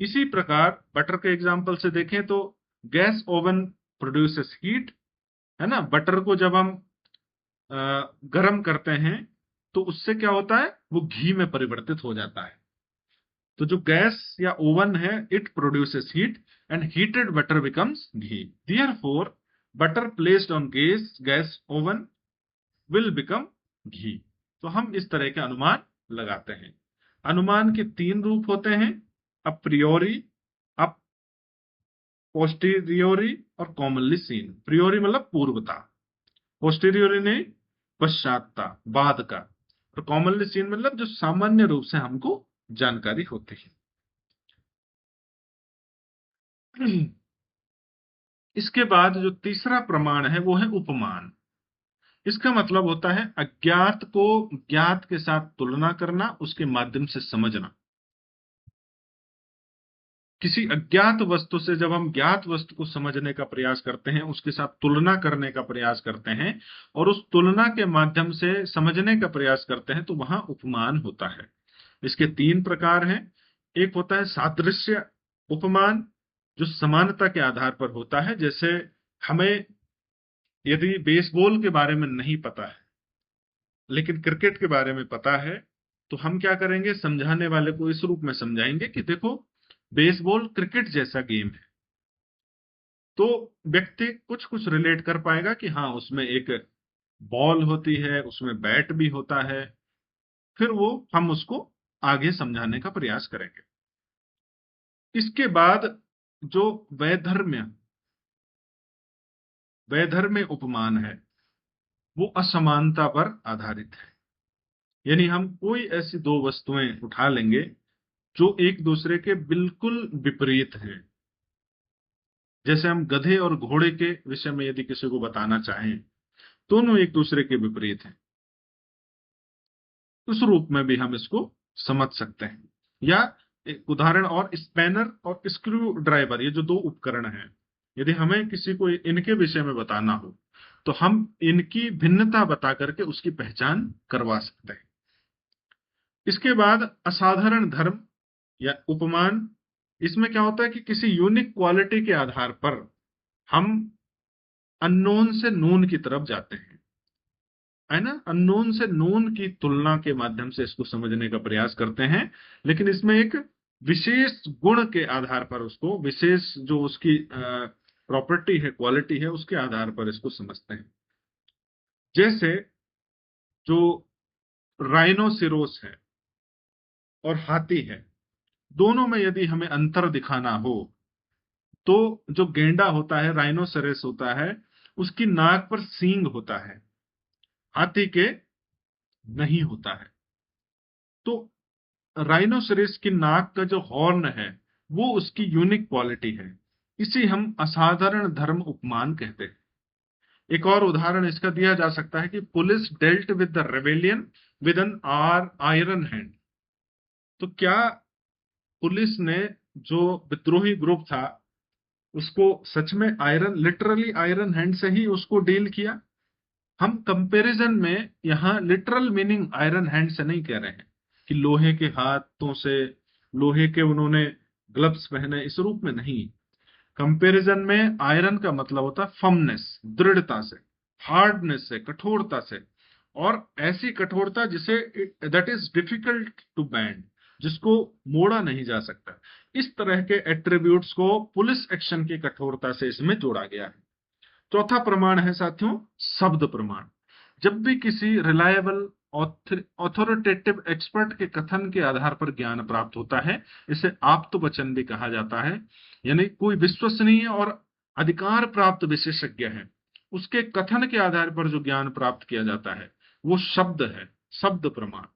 इसी प्रकार बटर के एग्जाम्पल से देखें तो गैस ओवन प्रोड्यूसेस हीट, है ना। बटर को जब हम गर्म करते हैं तो उससे क्या होता है? वो घी में परिवर्तित हो जाता है। तो जो गैस या ओवन है, it produces heat and heated butter becomes ghee. Therefore butter placed on gas oven will become ghee. तो हम इस तरह के अनुमान लगाते हैं। अनुमान के तीन रूप होते हैं, अप्रियोरी, अप पोस्टीरियोरी और कॉमनली सीन। प्रियोरी मतलब पूर्वता, पोस्टीरियोरी ने पश्चातता, बाद का, और कॉमनली सीन मतलब जो सामान्य रूप से हमको जानकारी होती है। इसके बाद जो तीसरा प्रमाण है वो है उपमान। इसका मतलब होता है अज्ञात को ज्ञात के साथ तुलना करना, उसके माध्यम से समझना। किसी अज्ञात वस्तु से जब हम ज्ञात वस्तु को समझने का प्रयास करते हैं, उसके साथ तुलना करने का प्रयास करते हैं और उस तुलना के माध्यम से समझने का प्रयास करते हैं, तो वहां उपमान होता है। इसके तीन प्रकार हैं। एक होता है सादृश्य उपमान, जो समानता के आधार पर होता है। जैसे हमें यदि बेसबॉल के बारे में नहीं पता है लेकिन क्रिकेट के बारे में पता है, तो हम क्या करेंगे? समझाने वाले को इस रूप में समझाएंगे कि देखो, बेसबॉल क्रिकेट जैसा गेम है। तो व्यक्ति कुछ कुछ रिलेट कर पाएगा कि हाँ, उसमें एक बॉल होती है, उसमें बैट भी होता है। फिर वो हम उसको आगे समझाने का प्रयास करेंगे। इसके बाद जो वैधर्म्य वैधर्म्य उपमान है वो असमानता पर आधारित है। यानी हम कोई ऐसी दो वस्तुएं उठा लेंगे जो एक दूसरे के बिल्कुल विपरीत हैं। जैसे हम गधे और घोड़े के विषय में यदि किसी को बताना चाहें, दोनों एक दूसरे के विपरीत हैं, उस रूप में भी हम इसको समझ सकते हैं। या एक उदाहरण और, स्पैनर और स्क्रू ड्राइवर, ये जो दो उपकरण हैं, यदि हमें किसी को इनके विषय में बताना हो तो हम इनकी भिन्नता बता करके उसकी पहचान करवा सकते हैं। इसके बाद असाधारण धर्म या उपमान। इसमें क्या होता है कि किसी यूनिक क्वालिटी के आधार पर हम अननोन से नोन की तरफ जाते हैं, है ना। अननोन से नोन की तुलना के माध्यम से इसको समझने का प्रयास करते हैं, लेकिन इसमें एक विशेष गुण के आधार पर, उसको विशेष जो उसकी प्रॉपर्टी है, क्वालिटी है, उसके आधार पर इसको समझते हैं। जैसे जो राइनोसिरोस है और हाथी है, दोनों में यदि हमें अंतर दिखाना हो तो जो गेंडा होता है, राइनोसेरस होता है, उसकी नाक पर सींग होता है, हाथी के नहीं होता है। तो राइनोसेरस की नाक का जो हॉर्न है वो उसकी यूनिक क्वालिटी है, इसे हम असाधारण धर्म उपमान कहते हैं। एक और उदाहरण इसका दिया जा सकता है कि police dealt with the rebellion with an iron hand. तो क्या पुलिस ने जो विद्रोही ग्रुप था उसको सच में लिटरली आयरन हैंड से ही उसको डील किया? हम कंपैरिजन में यहाँ लिटरल मीनिंग आयरन हैंड से नहीं कह रहे हैं कि लोहे के हाथों से, लोहे के उन्होंने ग्लव्स पहने, इस रूप में नहीं। कंपैरिजन में आयरन का मतलब होता है फर्मनेस, दृढ़ता से, हार्डनेस से, कठोरता से, और ऐसी कठोरता जिसे that is difficult to bend, जिसको मोड़ा नहीं जा सकता। इस तरह के एट्रीब्यूट्स को पुलिस एक्शन की कठोरता से इसमें जोड़ा गया है। चौथा प्रमाण है साथियों, शब्द प्रमाण। जब भी किसी रिलायबल ऑथोरिटेटिव एक्सपर्ट के कथन के आधार पर ज्ञान प्राप्त होता है, इसे आप्तवचन भी कहा जाता है। यानी कोई विश्वसनीय और अधिकार प्राप्त विशेषज्ञ है, उसके कथन के आधार पर जो ज्ञान प्राप्त किया जाता है वो शब्द है, शब्द प्रमाण।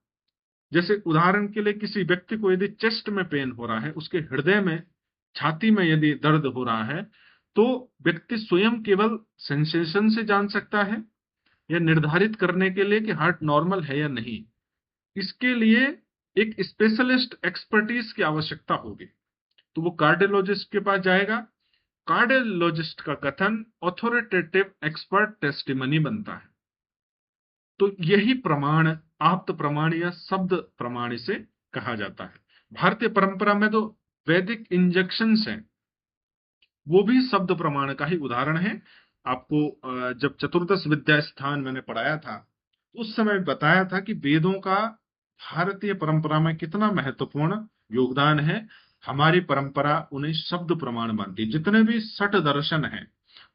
जैसे उदाहरण के लिए किसी व्यक्ति को यदि चेस्ट में पेन हो रहा है, उसके हृदय में, छाती में यदि दर्द हो रहा है, तो व्यक्ति स्वयं केवल सेंसेशन से जान सकता है या निर्धारित करने के लिए कि हार्ट नॉर्मल है या नहीं, इसके लिए एक स्पेशलिस्ट एक्सपर्टीज की आवश्यकता होगी। तो वो कार्डियोलॉजिस्ट के पास जाएगा। कार्डियोलॉजिस्ट का कथन ऑथोरिटेटिव एक्सपर्ट टेस्टिमनी बनता है। तो यही प्रमाण आप्त प्रमाण या शब्द प्रमाण इसे कहा जाता है। भारतीय परंपरा में तो वैदिक इंजेक्शंस हैं, वो भी शब्द प्रमाण का ही उदाहरण है। आपको जब चतुर्दश विद्या स्थान मैंने पढ़ाया था, उस समय बताया था कि वेदों का भारतीय परंपरा में कितना महत्वपूर्ण योगदान है। हमारी परंपरा उन्हें शब्द प्रमाण मानती है। जितने भी सठ दर्शन हैं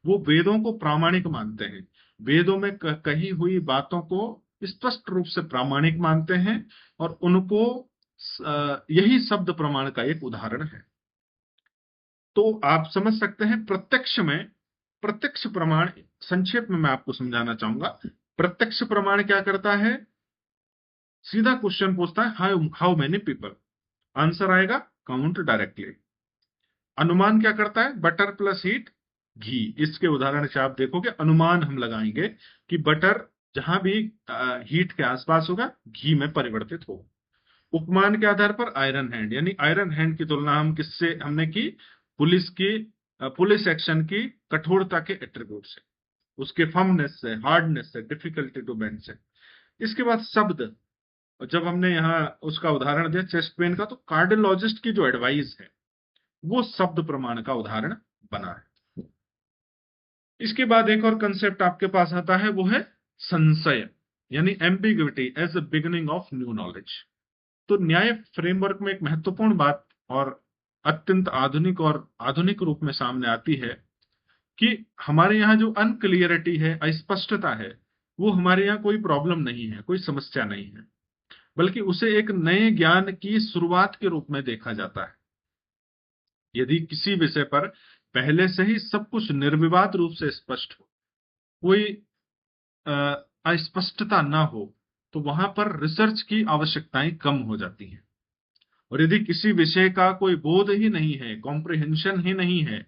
वो वेदों को प्रामाणिक मानते हैं, वेदों में कही हुई बातों को स्पष्ट रूप से प्रामाणिक मानते हैं, और उनको यही शब्द प्रमाण का एक उदाहरण है। तो आप समझ सकते हैं प्रत्यक्ष प्रमाण, संक्षेप में मैं आपको समझाना चाहूंगा। प्रत्यक्ष प्रमाण क्या करता है? सीधा क्वेश्चन पूछता है, हाउ मेनी पीपल, आंसर आएगा काउंट डायरेक्टली। अनुमान क्या करता है? बटर प्लस हीट घी। इसके उदाहरण से आप देखोगे अनुमान हम लगाएंगे कि बटर जहां भी हीट के आसपास होगा घी में परिवर्तित होगा। उपमान के आधार पर आयरन हैंड, यानी आयरन हैंड की तुलना हम किससे हमने की? पुलिस एक्शन की कठोरता के एट्रीब्यूट से, उसके फर्मनेस से, हार्डनेस से, डिफिकल्टी टू बेंड से। इसके बाद शब्द, जब हमने यहाँ उसका उदाहरण दिया चेस्ट पेन का, तो कार्डियोलॉजिस्ट की जो एडवाइस है वो शब्द प्रमाण का उदाहरण बना है। इसके बाद एक और कंसेप्ट आपके पास आता है, वो है संशय, यानी ambiguity as a beginning of new knowledge. तो न्याय फ्रेमवर्क में एक महत्वपूर्ण बात और अत्यंत आधुनिक रूप में सामने आती है कि हमारे यहाँ जो अनक्लियरिटी है, अस्पष्टता है, वो हमारे यहाँ कोई प्रॉब्लम नहीं है, कोई समस्या नहीं है, बल्कि उसे एक नए ज्ञान की शुरुआत के रूप में देखा जाता है। यदि किसी विषय पर पहले से ही सब कुछ निर्विवाद रूप से स्पष्ट हो, कोई अस्पष्टता ना हो, तो वहां पर रिसर्च की आवश्यकताएं कम हो जाती हैं। और यदि किसी विषय का कोई बोध ही नहीं है, कॉम्प्रिहेंशन ही नहीं है,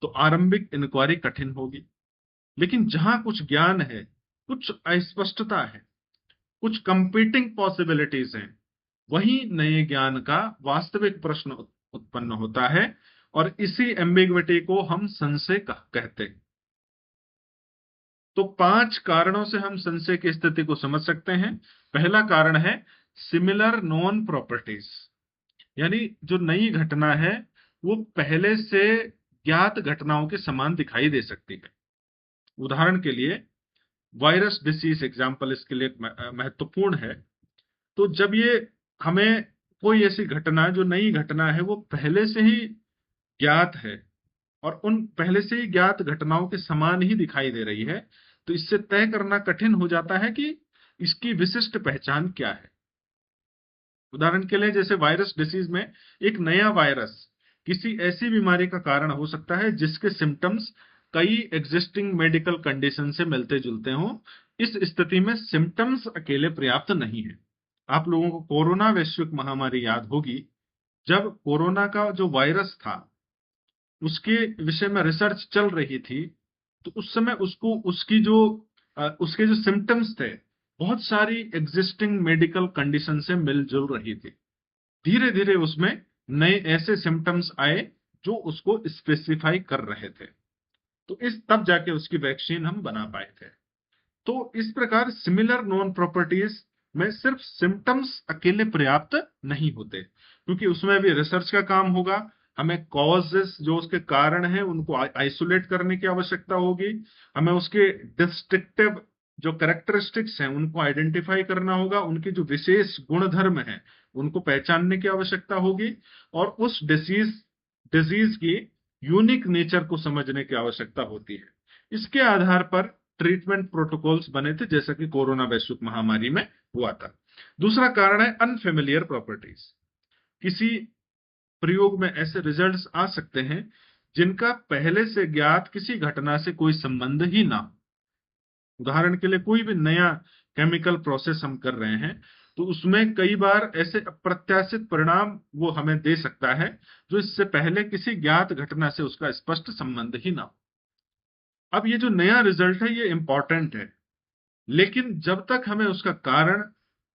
तो आरंभिक इंक्वायरी कठिन होगी। लेकिन जहां कुछ ज्ञान है, कुछ अस्पष्टता है, कुछ कंपीटिंग पॉसिबिलिटीज हैं, वही नए ज्ञान का वास्तविक प्रश्न उत्पन्न होता है, और इसी एम्बिग्विटी को हम संशय कहते हैं। तो 5 कारणों से हम संशय की स्थिति को समझ सकते हैं। पहला कारण है सिमिलर नॉन प्रॉपर्टीज, यानी जो नई घटना है वो पहले से ज्ञात घटनाओं के समान दिखाई दे सकती है। उदाहरण के लिए वायरस डिसीज एग्जाम्पल इसके लिए महत्वपूर्ण है। तो जब ये हमें कोई ऐसी घटना जो नई घटना है वो पहले से ही ज्ञात है और उन पहले से ही ज्ञात घटनाओं के समान ही दिखाई दे रही है, तो इससे तय करना कठिन हो जाता है कि इसकी विशिष्ट पहचान क्या है। उदाहरण के लिए जैसे वायरस डिसीज में एक नया वायरस किसी ऐसी बीमारी का कारण हो सकता है जिसके सिम्टम्स कई एग्जिस्टिंग मेडिकल कंडीशन से मिलते जुलते हों। इस स्थिति में सिम्टम्स अकेले पर्याप्त नहीं है। आप लोगों को कोरोना वैश्विक महामारी याद होगी। जब कोरोना का जो वायरस था उसके विषय में रिसर्च चल रही थी, तो उस समय उसको उसके जो सिम्टम्स थे, बहुत सारी एग्जिस्टिंग मेडिकल कंडीशन से मिलजुल रही थी। धीरे धीरे उसमें नए ऐसे सिम्टम्स आए जो उसको स्पेसिफाई कर रहे थे। तो इस तब जाके उसकी वैक्सीन हम बना पाए थे। तो इस प्रकार सिमिलर नॉन प्रॉपर्टीज में सिर्फ सिम्टम्स अकेले पर्याप्त नहीं होते, क्योंकि उसमें भी रिसर्च का काम होगा। हमें कॉजेस, जो उसके कारण हैं, उनको आइसोलेट करने की आवश्यकता होगी। हमें उसके डिस्ट्रिक्टिव जो कैरेक्टरिस्टिक्स हैं उनको आइडेंटिफाई करना होगा। उनके जो विशेष गुणधर्म हैं उनको पहचानने की आवश्यकता होगी, और उस डिजीज की यूनिक नेचर को समझने की आवश्यकता होती है। इसके आधार पर ट्रीटमेंट प्रोटोकॉल्स बने थे, जैसा कि कोरोना वैश्विक महामारी में हुआ था। दूसरा कारण है अनफेमिलियर प्रॉपर्टीज। किसी प्रयोग में ऐसे रिजल्ट्स आ सकते हैं जिनका पहले से ज्ञात किसी घटना से कोई संबंध ही ना हो। उदाहरण के लिए, कोई भी नया केमिकल प्रोसेस हम कर रहे हैं तो उसमें कई बार ऐसे अप्रत्याशित परिणाम वो हमें दे सकता है जो इससे पहले किसी ज्ञात घटना से उसका स्पष्ट संबंध ही ना हो। अब ये जो नया रिजल्ट है ये इंपॉर्टेंट है, लेकिन जब तक हमें उसका कारण,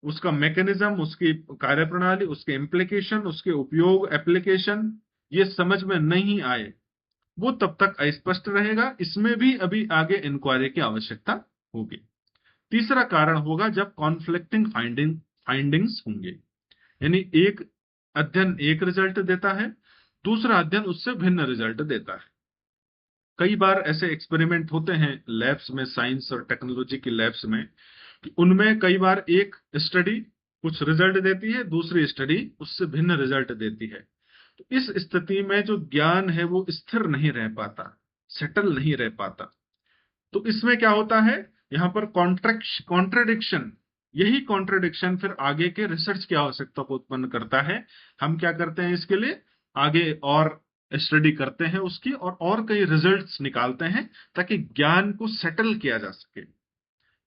उसका मैकेनिज्म, उसकी कार्यप्रणाली, उसके इम्प्लीकेशन, उसके उपयोग, एप्लीकेशन ये समझ में नहीं आए, वो तब तक अस्पष्ट रहेगा। इसमें भी अभी आगे इंक्वायरी की आवश्यकता होगी। तीसरा कारण होगा जब कॉन्फ्लिक्टिंग फाइंडिंग्स होंगे, यानी एक अध्ययन एक रिजल्ट देता है, दूसरा अध्ययन उससे भिन्न रिजल्ट देता है। कई बार ऐसे एक्सपेरिमेंट होते हैं लैब्स में, साइंस और टेक्नोलॉजी की लैब्स में, कि उनमें कई बार एक स्टडी कुछ रिजल्ट देती है, दूसरी स्टडी उससे भिन्न रिजल्ट देती है। तो इस स्थिति में जो ज्ञान है वो स्थिर नहीं रह पाता, सेटल नहीं रह पाता। तो इसमें क्या होता है, यहाँ पर कॉन्ट्रडिक्शन, यही कॉन्ट्रडिक्शन फिर आगे के रिसर्च की आवश्यकता को उत्पन्न करता है। हम क्या करते हैं, इसके लिए आगे और स्टडी करते हैं उसकी, और कई रिजल्ट्स निकालते हैं ताकि ज्ञान को सेटल किया जा सके।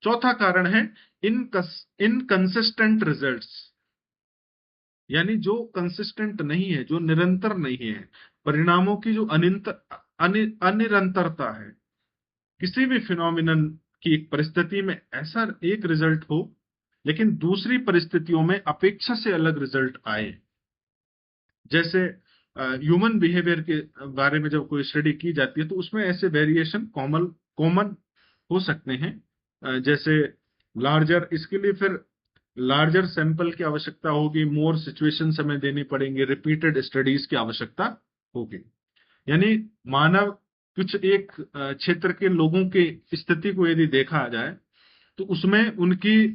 चौथा कारण है इनकंसिस्टेंट रिजल्ट्स, यानी जो कंसिस्टेंट नहीं है, जो निरंतर नहीं है, परिणामों की जो अनिरंतरता है। किसी भी फिनोमिनन की एक परिस्थिति में ऐसा एक रिजल्ट हो लेकिन दूसरी परिस्थितियों में अपेक्षा से अलग रिजल्ट आए। जैसे ह्यूमन बिहेवियर के बारे में जब कोई स्टडी की जाती है तो उसमें ऐसे वेरिएशन कॉमन हो सकते हैं। जैसे लार्जर, इसके लिए फिर लार्जर सैंपल की आवश्यकता होगी, मोर सिचुएशन हमें देनी पड़ेंगे, रिपीटेड स्टडीज की आवश्यकता होगी। यानी मानव कुछ एक क्षेत्र के लोगों की स्थिति को यदि देखा जाए तो उसमें उनकी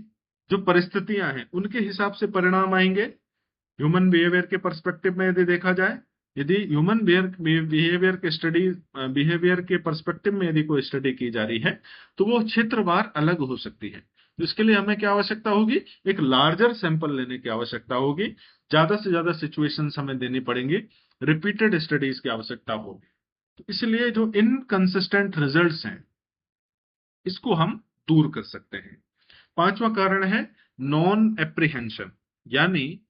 जो परिस्थितियां हैं उनके हिसाब से परिणाम आएंगे। ह्यूमन बिहेवियर के पर्सपेक्टिव में यदि देखा जाए, यदि ह्यूमन बिहेवियर के स्टडी, बिहेवियर के पर्सपेक्टिव में यदि कोई स्टडी की जा रही है तो वो क्षेत्रवार अलग हो सकती है। तो इसके लिए हमें क्या आवश्यकता होगी, एक लार्जर सैंपल लेने की आवश्यकता होगी, ज्यादा से ज्यादा सिचुएशंस हमें देनी पड़ेंगी, रिपीटेड स्टडीज की आवश्यकता होगी। तो इसलिए जो इनकंसिस्टेंट रिजल्ट्स हैं इसको हम दूर कर सकते हैं। पांचवा कारण है नॉन एप्रीहेंशन, यानी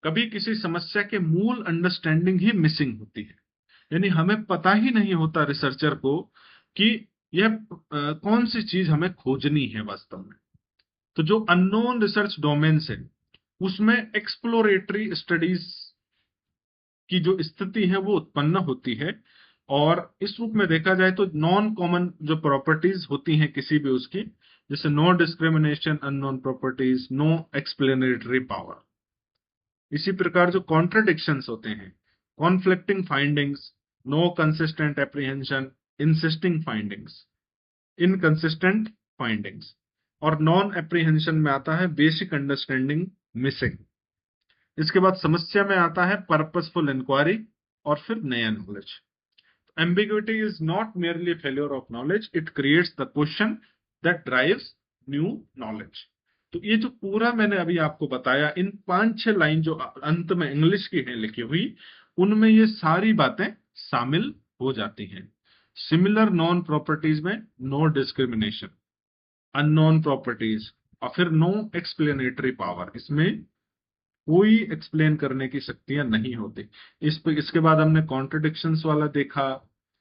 कभी किसी समस्या के मूल अंडरस्टैंडिंग ही मिसिंग होती है। यानी हमें पता ही नहीं होता रिसर्चर को कि यह कौन सी चीज हमें खोजनी है वास्तव में। तो जो अननोन रिसर्च डोमेन्स है उसमें एक्सप्लोरेटरी स्टडीज की जो स्थिति है वो उत्पन्न होती है। और इस रूप में देखा जाए तो नॉन कॉमन जो प्रॉपर्टीज होती हैं किसी भी उसकी, जैसे no discrimination, unknown properties, no explanatory power. इसी प्रकार जो कॉन्ट्रडिक्शंस होते हैं, conflicting findings, no consistent apprehension, insisting findings, inconsistent findings. और नॉन एप्रीहेंशन में आता है बेसिक अंडरस्टैंडिंग मिसिंग। इसके बाद समस्या में आता है पर्पसफुल इंक्वायरी, और फिर नया knowledge. Ambiguity is not merely a failure of knowledge, it creates the question that drives new knowledge। तो ये जो पूरा मैंने अभी आपको बताया, इन 5-6 लाइन जो अंत में इंग्लिश की है लिखी हुई, उनमें ये सारी बातें शामिल हो जाती हैं। सिमिलर नॉन प्रॉपर्टीज में नो डिस्क्रिमिनेशन, अननोन प्रॉपर्टीज और फिर नो एक्सप्लेनेटरी पावर, इसमें कोई एक्सप्लेन करने की शक्तियां नहीं होती। इसके बाद हमने कॉन्ट्रडिक्शंस वाला देखा,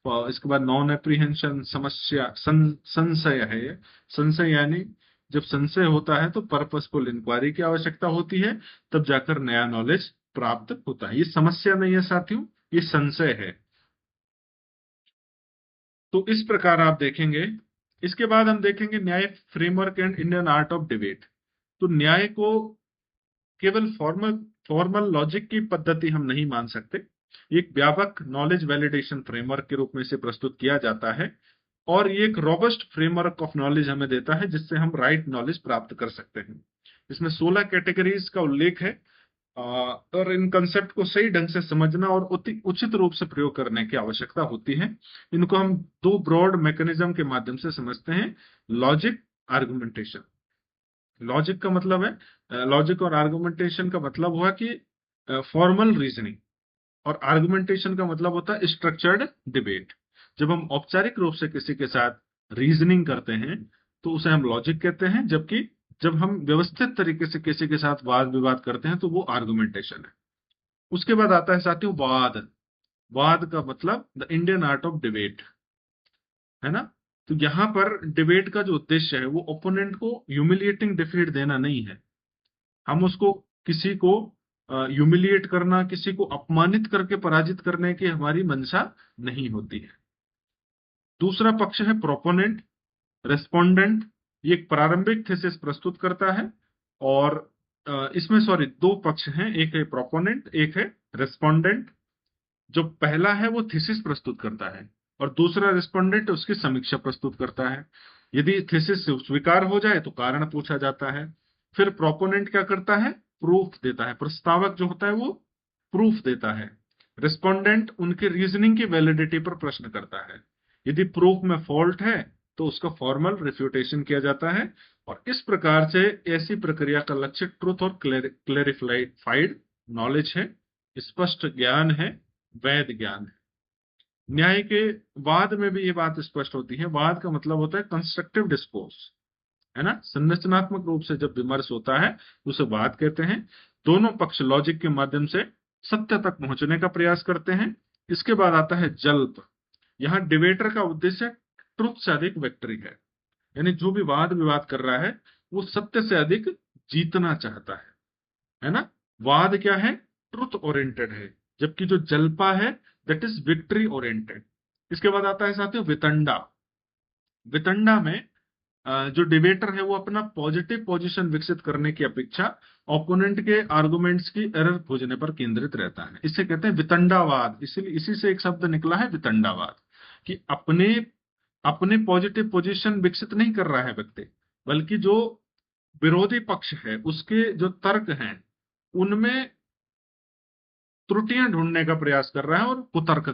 और इसके बाद नॉन एप्रीहेंशन, समस्या, संशय है ये। संशय यानी जब संशय होता है तो पर्पसफुल इंक्वायरी की आवश्यकता होती है, तब जाकर नया नॉलेज प्राप्त होता है। ये समस्या नहीं है साथियों, ये संशय है। तो इस प्रकार आप देखेंगे। इसके बाद हम देखेंगे न्याय framework and Indian art of debate. तो न्याय को केवल फॉर्मल लॉजिक की पद्धति हम नहीं मान सकते, एक व्यापक नॉलेज वैलिडेशन फ्रेमवर्क के रूप में इसे प्रस्तुत किया जाता है, और ये एक रोबस्ट फ्रेमवर्क ऑफ नॉलेज हमें देता है जिससे हम राइट नॉलेज प्राप्त कर सकते हैं। इसमें 16 कैटेगरीज का उल्लेख है, और इन कंसेप्ट को सही ढंग से समझना और उचित रूप से प्रयोग करने की आवश्यकता होती है। इनको हम दो ब्रॉड मैकेनिज्म के माध्यम से समझते हैं, लॉजिक, आर्गुमेंटेशन। लॉजिक का मतलब है, लॉजिक और आर्गुमेंटेशन का मतलब हुआ कि फॉर्मल रीजनिंग, और आर्गुमेंटेशन का मतलब होता है स्ट्रक्चर्ड डिबेट। जब हम औपचारिक रूप से किसी के साथ रीजनिंग करते हैं तो उसे हम लॉजिक कहते हैं, जबकि जब हम व्यवस्थित तरीके से किसी के साथ वाद विवाद करते हैं तो वो आर्गुमेंटेशन है। उसके बाद आता है साथियों वाद। वाद का मतलब the Indian art of debate, है ना। तो यहां पर डिबेट का जो उद्देश्य है वो ओपोनेंट को ह्यूमिलिएटिंग डिफीट देना नहीं है। हम उसको, किसी को ह्यूमिलिएट करना, किसी को अपमानित करके पराजित करने की हमारी मंशा नहीं होती है। दूसरा पक्ष है प्रोपोनेंट, रेस्पोंडेंट। ये एक प्रारंभिक थीसिस प्रस्तुत करता है, और इसमें सॉरी दो पक्ष हैं, एक है प्रोपोनेंट, एक है रेस्पोंडेंट। जो पहला है वो थीसिस प्रस्तुत करता है, और दूसरा रेस्पोंडेंट उसकी समीक्षा प्रस्तुत करता है। यदि थीसिस स्वीकार हो जाए तो कारण पूछा जाता है। फिर प्रोपोनेंट क्या करता है, प्रूफ देता है। प्रस्तावक जो होता है वो प्रूफ देता है। रिस्पोंडेंट उनके रीजनिंग की वैलिडिटी पर प्रश्न करता है। यदि प्रूफ में फॉल्ट है तो उसका फॉर्मल रिफ्यूटेशन किया जाता है। और इस प्रकार से ऐसी प्रक्रिया का लक्ष्य ट्रुथ और क्लेरिफाइड नॉलेज है, स्पष्ट ज्ञान है, वैध ज्ञान है। न्याय के वाद में भी ये बात स्पष्ट होती है। वाद का मतलब होता है कंस्ट्रक्टिव डिस्कोर्स, है ना। संरचनात्मक रूप से जब विमर्श होता है तो उसे वाद कहते हैं। दोनों पक्ष लॉजिक के माध्यम से सत्य तक पहुंचने का प्रयास करते हैं। इसके बाद आता है जल्प। यहाँ डिबेटर का उद्देश्य ट्रुथ से अधिक विक्ट्री है, यानी जो भी वाद विवाद कर रहा है वो सत्य से अधिक जीतना चाहता है ना। वाद क्या है, ट्रुथ ओरिएंटेड है, जबकि जो जल्पा है दैट इज विक्ट्री ओरिएंटेड। इसके बाद आता है साथियों वितंडा। वितंडा में जो डिबेटर है वो अपना पॉजिटिव पोजीशन विकसित करने की अपेक्षा ओपोनेंट के आर्गुमेंट्स की एरर खोजने पर केंद्रित रहता है। इसे कहते हैं वितंडावाद। इसीलिए इसी से एक शब्द निकला है वितंडावाद, कि अपने अपने पॉजिटिव पोजीशन विकसित नहीं कर रहा है व्यक्ति, बल्कि जो विरोधी पक्ष है उसके जो तर्क हैं उनमें त्रुटियां ढूंढने का प्रयास कर रहा है और कुतर्क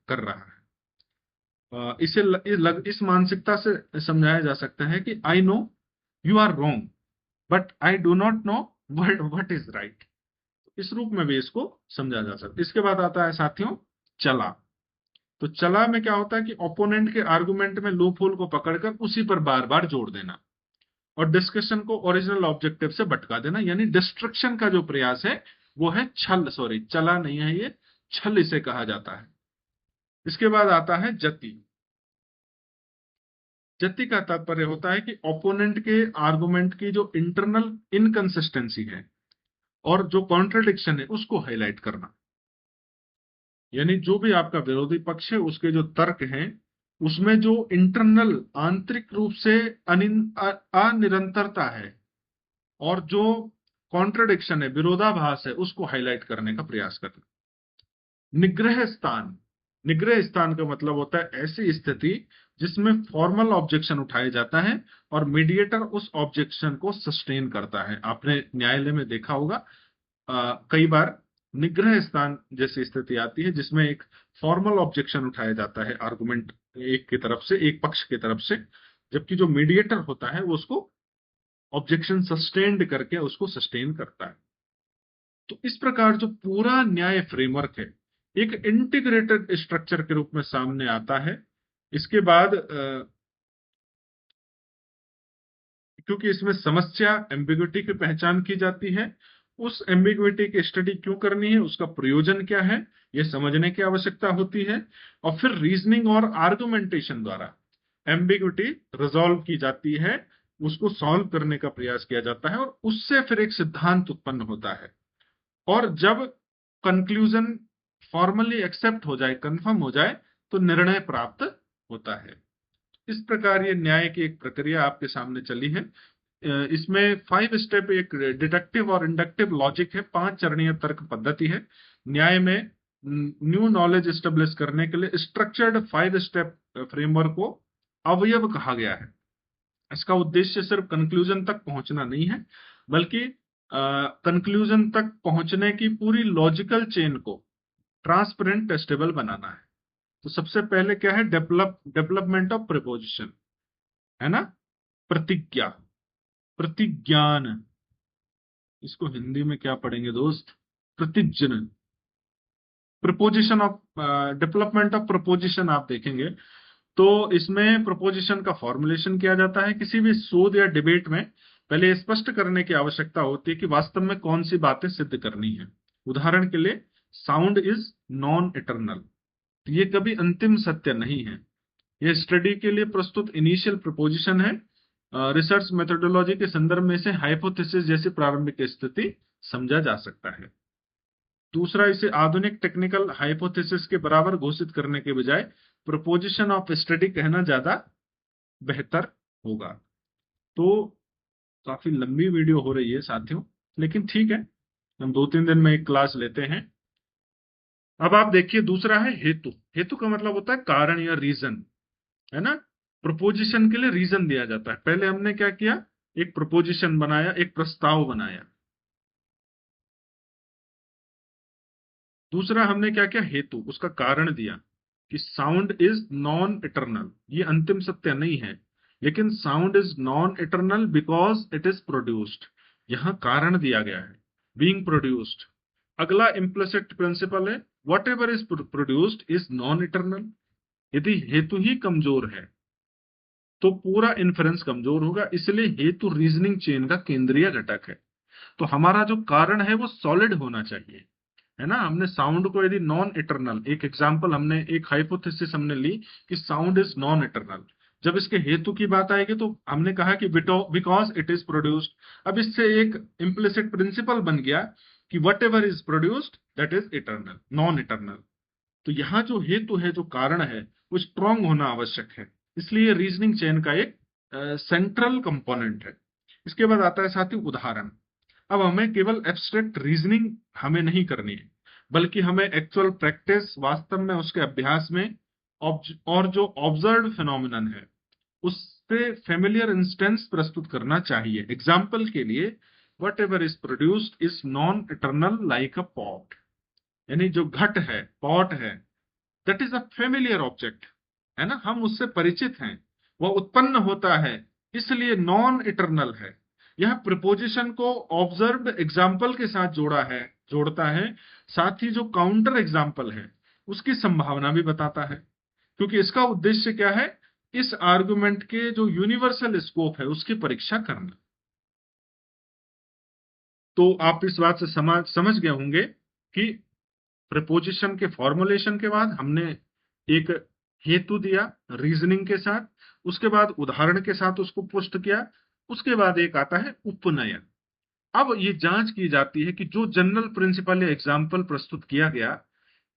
कर रहा है। इस मानसिकता से समझाया जा सकता है कि I know you are wrong but I do not know what is right. इस रूप में भी इसको समझा जा सकता है। इसके बाद आता है साथियों चला। तो चला में क्या होता है कि ओपोनेंट के आर्गुमेंट में लूप होल को पकड़कर उसी पर बार बार जोड़ देना, और डिस्कशन को ओरिजिनल ऑब्जेक्टिव से भटका देना, यानी डिस्ट्रक्शन का जो प्रयास है वो है छल। सॉरी, चला नहीं है ये, छल इसे कहा जाता है। इसके बाद आता है जति। जति का तात्पर्य होता है कि ओपोनेंट के आर्गुमेंट की जो इंटरनल इनकंसिस्टेंसी है और जो कॉन्ट्रडिक्शन है उसको हाईलाइट करना, यानी जो भी आपका विरोधी पक्ष है उसके जो तर्क हैं उसमें जो इंटरनल आंतरिक रूप से अनिरंतरता है और जो कॉन्ट्रडिक्शन है, विरोधाभास है, उसको हाईलाइट करने का प्रयास करना। निग्रह स्थान। निग्रह स्थान का मतलब होता है ऐसी स्थिति जिसमें फॉर्मल ऑब्जेक्शन उठाया जाता है और मीडिएटर उस ऑब्जेक्शन को सस्टेन करता है। आपने न्यायालय में देखा होगा कई बार निग्रह स्थान जैसी स्थिति आती है जिसमें एक फॉर्मल ऑब्जेक्शन उठाया जाता है आर्गुमेंट एक की तरफ से, एक पक्ष की तरफ से, जबकि जो मीडिएटर होता है वो उसको ऑब्जेक्शन सस्टेन्ड करके उसको सस्टेन करता है। तो इस प्रकार जो पूरा न्याय फ्रेमवर्क है एक इंटीग्रेटेड स्ट्रक्चर के रूप में सामने आता है। इसके बाद क्योंकि इसमें समस्या एम्बिग्युइटी की पहचान की जाती है, उस एम्बिग्युइटी की स्टडी क्यों करनी है, उसका प्रयोजन क्या है, यह समझने की आवश्यकता होती है। और फिर रीजनिंग और आर्गुमेंटेशन द्वारा एम्बिग्युइटी रिजॉल्व की जाती है, उसको सॉल्व करने का प्रयास किया जाता है, और उससे फिर एक सिद्धांत उत्पन्न होता है। और जब कंक्लूजन फॉर्मली एक्सेप्ट हो जाए, कंफर्म हो जाए, तो निर्णय प्राप्त होता है। इस प्रकार ये न्याय की एक प्रक्रिया आपके सामने चली है। इसमें 5 स्टेप एक डिडक्टिव और इंडक्टिव लॉजिक है, 5 चरणीय तर्क पद्धति है। न्याय में न्यू नॉलेज एस्टेब्लिश करने के लिए स्ट्रक्चर्ड 5 स्टेप फ्रेमवर्क को अवयव कहा गया है। इसका उद्देश्य सिर्फ कंक्लूजन तक पहुंचना नहीं है, बल्कि कंक्लूजन तक पहुंचने की पूरी लॉजिकल चेन को ट्रांसपेरेंट, टेस्टेबल बनाना है। तो सबसे पहले क्या है, डेवलपमेंट ऑफ प्रिपोजिशन, है ना, प्रतिज्ञा, प्रतिज्ञान, इसको हिंदी में क्या पढ़ेंगे दोस्त, प्रतिज्ञन। Proposition of development of proposition आप देखेंगे तो इसमें प्रपोजिशन का फॉर्मुलेशन किया जाता है। किसी भी शोध या डिबेट में पहले स्पष्ट करने की आवश्यकता होती है कि वास्तव में कौन सी बातें सिद्ध करनी है। उदाहरण के लिए, साउंड इज नॉन इटर्नल, ये कभी अंतिम सत्य नहीं है। यह स्टडी के लिए प्रस्तुत इनिशियल प्रपोजिशन है। रिसर्च मेथोडोलॉजी के संदर्भ में इसे हाइपोथेसिस जैसी प्रारंभिक स्थिति समझा जा सकता है। दूसरा, इसे आधुनिक टेक्निकल हाइपोथेसिस के बराबर घोषित करने के बजाय प्रपोजिशन ऑफ स्टडी कहना ज्यादा बेहतर होगा। तो काफी लंबी वीडियो हो रही है साथियों, लेकिन ठीक है, हम 2-3 दिन में एक क्लास लेते हैं। अब आप देखिए, दूसरा है हेतु। हेतु का मतलब होता है कारण या रीजन, है ना। प्रपोजिशन के लिए रीजन दिया जाता है। पहले हमने क्या किया, एक प्रपोजिशन बनाया, एक प्रस्ताव बनाया। दूसरा हमने क्या किया, हेतु, उसका कारण दिया कि साउंड इज नॉन इटर्नल, ये अंतिम सत्य नहीं है, लेकिन sound is non eternal because it is produced, यहां कारण दिया गया है, बीइंग प्रोड्यूस्ड। अगला इम्प्लिसिट प्रिंसिपल है, what ever is produced is non eternal. यदि हेतु ही कमजोर है तो पूरा इन्फरेंस कमजोर होगा, इसलिए हेतु रीजनिंग चेन का केंद्रीय घटक है। तो हमारा जो कारण है वो सॉलिड होना चाहिए, है ना। हमने साउंड को यदि नॉन इटर्नल, एक एग्जांपल हमने, एक हाइपोथेसिस हमने ली कि साउंड इज नॉन इटर्नल। जब इसके हेतु की बात आएगी तो हमने कहा कि बिकॉज इट इज प्रोड्यूस्ड। अब इससे एक इम्प्लिसिट प्रिंसिपल बन गया कि what ever is produced that is eternal, non eternal. तो यहाँ जो हेतु है, जो कारण है, वो स्ट्रांग होना आवश्यक है। इसलिए रीजनिंग चेन का एक सेंट्रल कंपोनेंट है। इसके बाद आता है साथी उदाहरण। अब हमें केवल एब्स्ट्रैक्ट रीजनिंग हमें नहीं करनी है, बल्कि हमें एक्चुअल प्रैक्टिस, वास्तव में उसके अभ्यास में और जो ऑब्जर्व फिनोमिनन है उससे फेमिलियर इंस्टेंस प्रस्तुत करना चाहिए। एग्जाम्पल के लिए, what ever is produced is non eternal like a pot, यानी जो घट है, पॉट है, that is a familiar object, है ना, हम उससे परिचित हैं, वह उत्पन्न होता है, इसलिए नॉन इटर्नल है। यह प्रिपोजिशन को ऑब्जर्व्ड एग्जाम्पल के साथ जोड़ता है, साथ ही जो काउंटर एग्जाम्पल है उसकी संभावना भी बताता है, क्योंकि इसका उद्देश्य क्या है, इस आर्गुमेंट के जो यूनिवर्सल स्कोप है उसकी परीक्षा करना। तो आप इस बात से समझ गए होंगे कि प्रिपोजिशन के फॉर्मुलेशन के बाद हमने एक हेतु दिया रीजनिंग के साथ, उसके बाद उदाहरण के साथ उसको पुष्ट किया, उसके बाद एक आता है उपनयन। अब ये जांच की जाती है कि जो जनरल प्रिंसिपल या एग्जाम्पल प्रस्तुत किया गया,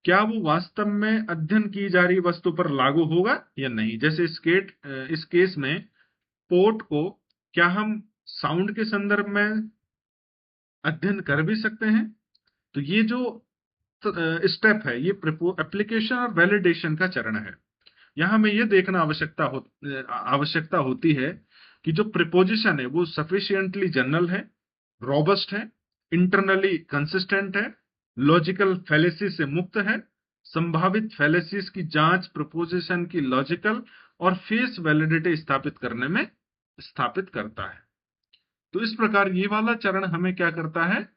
क्या वो वास्तव में अध्ययन की जा रही वस्तु पर लागू होगा या नहीं। जैसे इस केस में पोर्ट को क्या हम साउंड के संदर्भ में अध्ययन कर भी सकते हैं। तो ये जो स्टेप है, ये एप्लीकेशन और वैलिडेशन का चरण है। यहां हमें ये देखना आवश्यकता होती है कि जो प्रिपोजिशन है वो सफिशिएंटली जनरल है, रॉबस्ट है, इंटरनली कंसिस्टेंट है, लॉजिकल फैलेसी से मुक्त है, संभावित फैलेसीज की जांच प्रिपोजिशन की लॉजिकल और फेस वैलिडिटी स्थापित करता है। तो इस प्रकार ये वाला चरण हमें क्या करता है,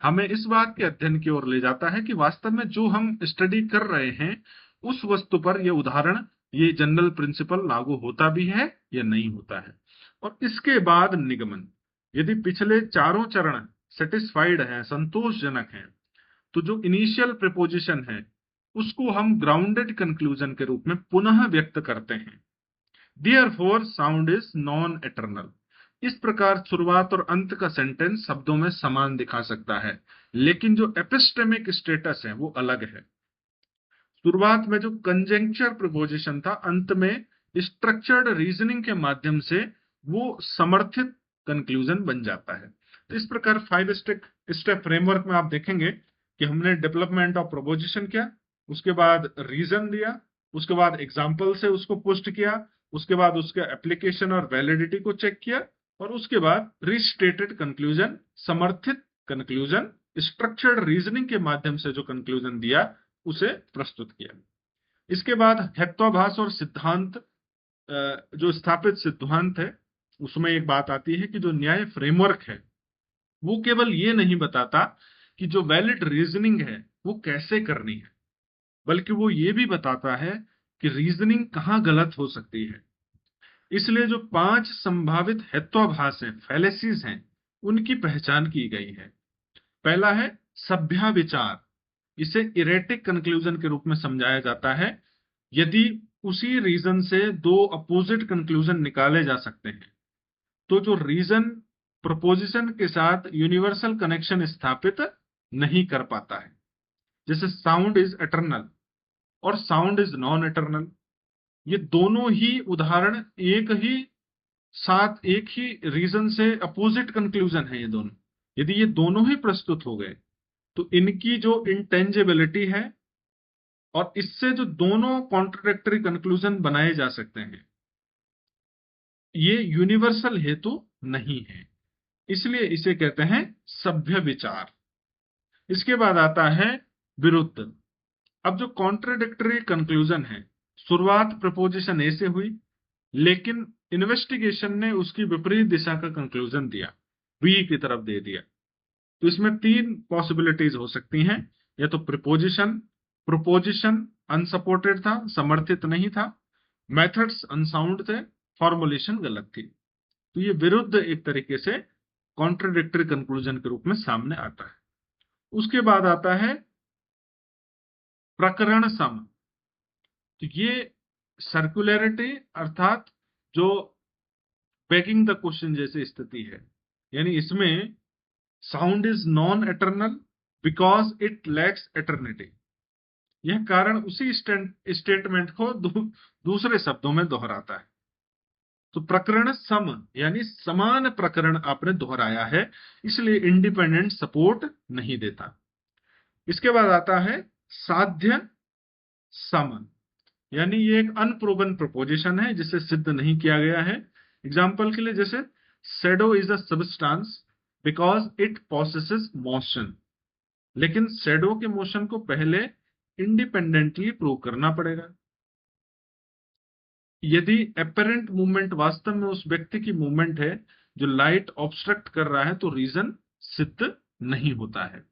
हमें इस बात के अध्ययन की ओर ले जाता है कि वास्तव में जो हम स्टडी कर रहे हैं उस वस्तु पर यह उदाहरण, ये जनरल प्रिंसिपल लागू होता भी है या नहीं होता है। और इसके बाद निगमन। यदि पिछले चारों चरण सेटिस्फाइड हैं, संतोषजनक हैं, तो जो इनिशियल प्रिपोजिशन है उसको हम ग्राउंडेड कंक्लूजन के रूप में पुनः व्यक्त करते हैं। Therefore, sound is non-eternal। इस प्रकार शुरुआत और अंत का सेंटेंस शब्दों में समान दिखा सकता है, लेकिन जो एपिस्टेमिक स्टेटस है वो अलग है। शुरुआत में जो कंजंक्चर प्रिपोजिशन था, अंत में स्ट्रक्चर्ड रीजनिंग के माध्यम से वो समर्थित कंक्लूजन बन जाता है। तो इस प्रकार 5 स्टेप फ्रेमवर्क में आप देखेंगे कि हमने डेवलपमेंट ऑफ प्रोपोजिशन किया, उसके बाद रीजन दिया, उसके बाद एग्जाम्पल से उसको पुष्ट किया, उसके बाद उसके एप्लीकेशन और वैलिडिटी को चेक किया, और उसके बाद रिस्टेटेड कंक्लूजन, समर्थित कंक्लूजन, स्ट्रक्चर्ड रीजनिंग के माध्यम से जो कंक्लूजन दिया उसे प्रस्तुत किया। इसके बाद हेत्वाभास और सिद्धांत, जो स्थापित सिद्धांत है उसमें एक बात आती है कि जो न्याय फ्रेमवर्क है वो केवल ये नहीं बताता कि जो वैलिड रीजनिंग है वो कैसे करनी है, बल्कि वो ये भी बताता है कि रीजनिंग कहाँ गलत हो सकती है। इसलिए जो 5 संभावित हेत्वाभास हैं, फैलेसीज हैं, उनकी पहचान की गई है। पहला है सभ्या विचार। इसे इरेटिक कंक्लूजन के रूप में समझाया जाता है। यदि उसी रीजन से दो अपोजिट कंक्लूजन निकाले जा सकते हैं, तो जो रीजन प्रोपोजिशन के साथ यूनिवर्सल कनेक्शन स्थापित नहीं कर पाता है, जैसे साउंड इज एटर्नल और साउंड इज नॉन एटर्नल, ये दोनों ही उदाहरण एक ही रीजन से अपोजिट कंक्लूजन है। ये दोनों, यदि ये दोनों ही प्रस्तुत हो गए तो इनकी जो इंटेंजिबिलिटी है और इससे जो दोनों कॉन्ट्रडिक्टरी कंक्लूजन बनाए जा सकते हैं, ये यूनिवर्सल हेतु नहीं है, इसलिए इसे कहते हैं सभ्य विचार। इसके बाद आता है विरुद्ध। अब जो कॉन्ट्रडिक्टरी कंक्लूजन है, शुरुआत प्रपोजिशन ए से हुई, लेकिन इन्वेस्टिगेशन ने उसकी विपरीत दिशा का कंक्लूजन दिया, बी की तरफ दे दिया। तो इसमें 3 पॉसिबिलिटीज हो सकती हैं। या तो प्रोपोजिशन अनसपोर्टेड था, समर्थित नहीं था, मेथड्स अनसाउंड थे, फॉर्मुलेशन गलत थी। तो ये विरुद्ध एक तरीके से कॉन्ट्रडिक्टरी कंक्लूजन के रूप में सामने आता है। उसके बाद आता है प्रकरण सम। तो ये सर्कुलरिटी, अर्थात जो बेगिंग द क्वेश्चन जैसी स्थिति है, यानी इसमें sound is non eternal because it lacks eternity. यह कारण उसी स्टेटमेंट को दूसरे शब्दों में दोहराता है। तो प्रकरण सम यानी समान प्रकरण आपने दोहराया है, इसलिए इंडिपेंडेंट सपोर्ट नहीं देता। इसके बाद आता है साध्य सम, यानी ये एक अनप्रूवन प्रोपोजिशन है जिसे सिद्ध नहीं किया गया है। एग्जाम्पल के लिए, जैसे shadow is a substance because it possesses motion, लेकिन शैडो के मोशन को पहले इंडिपेंडेंटली प्रूव करना पड़ेगा। यदि एपरेंट मूवमेंट वास्तव में उस व्यक्ति की मूवमेंट है जो लाइट ऑब्स्ट्रक्ट कर रहा है, तो रीजन सिद्ध नहीं होता है।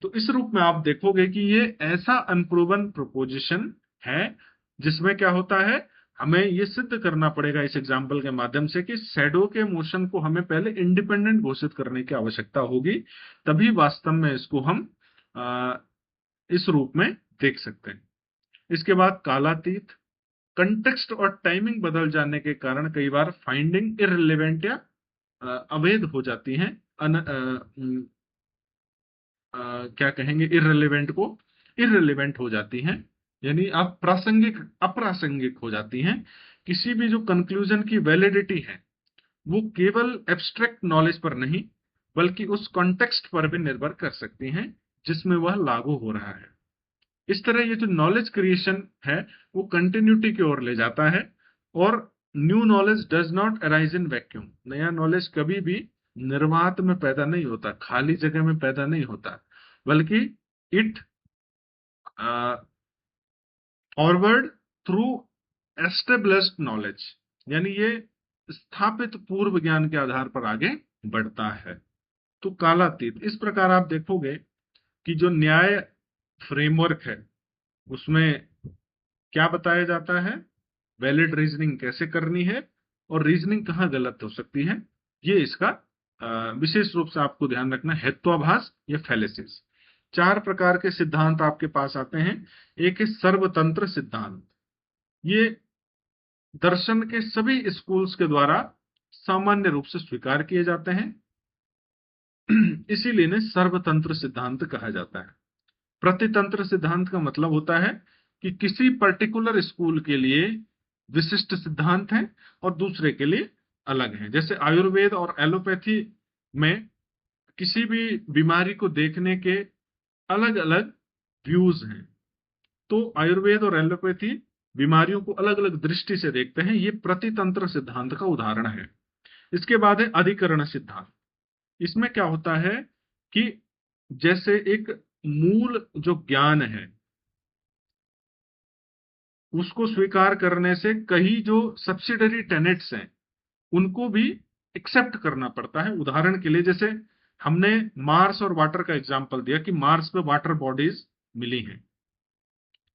तो इस रूप में आप देखोगे कि ये ऐसा अनप्रूवन प्रोपोजिशन है जिसमें क्या होता है, हमें ये सिद्ध करना पड़ेगा इस एग्जाम्पल के माध्यम से कि शैडो के मोशन को हमें पहले इंडिपेंडेंट घोषित करने की आवश्यकता होगी, तभी वास्तव में इसको हम इस रूप में देख सकते हैं। इसके बाद कालातीत। कंटेक्स्ट और टाइमिंग बदल जाने के कारण कई बार फाइंडिंग इररिलेवेंट या अवैध हो जाती हैं, क्या कहेंगे, इररिलेवेंट को इररिलेवेंट हो जाती हैं, यानी आप प्रासंगिक अप्रासंगिक हो जाती हैं। किसी भी जो कंक्लूजन की वैलिडिटी है वो केवल एब्स्ट्रैक्ट नॉलेज पर नहीं बल्कि उस कॉन्टेक्स्ट पर भी निर्भर कर सकती हैं जिसमें वह लागू हो रहा है। इस तरह ये जो नॉलेज क्रिएशन है वो कंटिन्यूटी की ओर ले जाता है, और new knowledge does not arise in vacuum. नया नॉलेज कभी भी निर्वात में पैदा नहीं होता, खाली जगह में पैदा नहीं होता, बल्कि it forward through established knowledge, यानी ये स्थापित पूर्व ज्ञान के आधार पर आगे बढ़ता है। तो कालातीत। इस प्रकार आप देखोगे कि जो न्याय फ्रेमवर्क है उसमें क्या बताया जाता है, वैलिड रीजनिंग कैसे करनी है और रीजनिंग कहाँ गलत हो सकती है, ये इसका विशेष रूप से आपको ध्यान रखना है। हेत्वाभास या फैलेसिस, चार प्रकार के सिद्धांत आपके पास आते हैं। एक है सर्वतंत्र सिद्धांत, ये दर्शन के सभी स्कूल्स के द्वारा सामान्य रूप से स्वीकार किए जाते हैं, इसीलिए इन्हें सर्वतंत्र सिद्धांत कहा जाता है। प्रतितंत्र सिद्धांत का मतलब होता है कि किसी पर्टिकुलर स्कूल के लिए विशिष्ट सिद्धांत हैं और दूसरे के लिए अलग हैं। जैसे आयुर्वेद और एलोपैथी में किसी भी बीमारी को देखने के अलग अलग व्यूज हैं, तो आयुर्वेद और एलोपैथी बीमारियों को अलग अलग दृष्टि से देखते हैं। ये प्रतितंत्र सिद्धांत का उदाहरण है। इसके बाद है अधिकरण सिद्धांत। इसमें क्या होता है कि जैसे एक मूल जो ज्ञान है उसको स्वीकार करने से कई जो सब्सिडरी टेनेट्स हैं उनको भी एक्सेप्ट करना पड़ता है। उदाहरण के लिए जैसे हमने मार्स और वाटर का एग्जांपल दिया कि मार्स पे वाटर बॉडीज मिली हैं,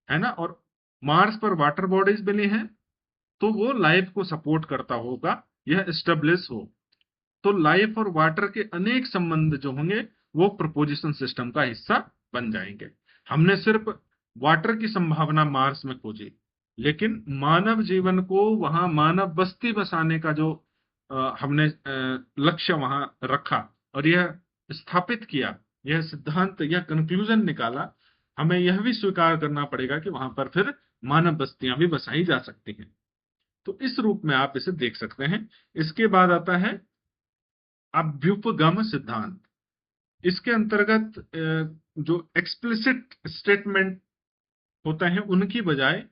है ना, और मार्स पर वाटर बॉडीज मिली हैं तो वो लाइफ को सपोर्ट करता होगा, यह एस्टेब्लिश हो, तो लाइफ और वाटर के अनेक संबंध जो होंगे वो प्रपोजिशन सिस्टम का हिस्सा बन जाएंगे। हमने सिर्फ वाटर की संभावना मार्स में खोजी, लेकिन मानव जीवन को वहां मानव बस्ती बसाने का जो हमने लक्ष्य वहां रखा और यह स्थापित किया, यह सिद्धांत, यह कंक्लूजन निकाला, हमें यह भी स्वीकार करना पड़ेगा कि वहां पर फिर मानव बस्तियां भी बसाई जा सकती हैं। तो इस रूप में आप इसे देख सकते हैं। इसके बाद आता है अभ्युपगम सिद्धांत। इसके अंतर्गत जो एक्सप्लिसिट स्टेटमेंट होता है उनकी बजाय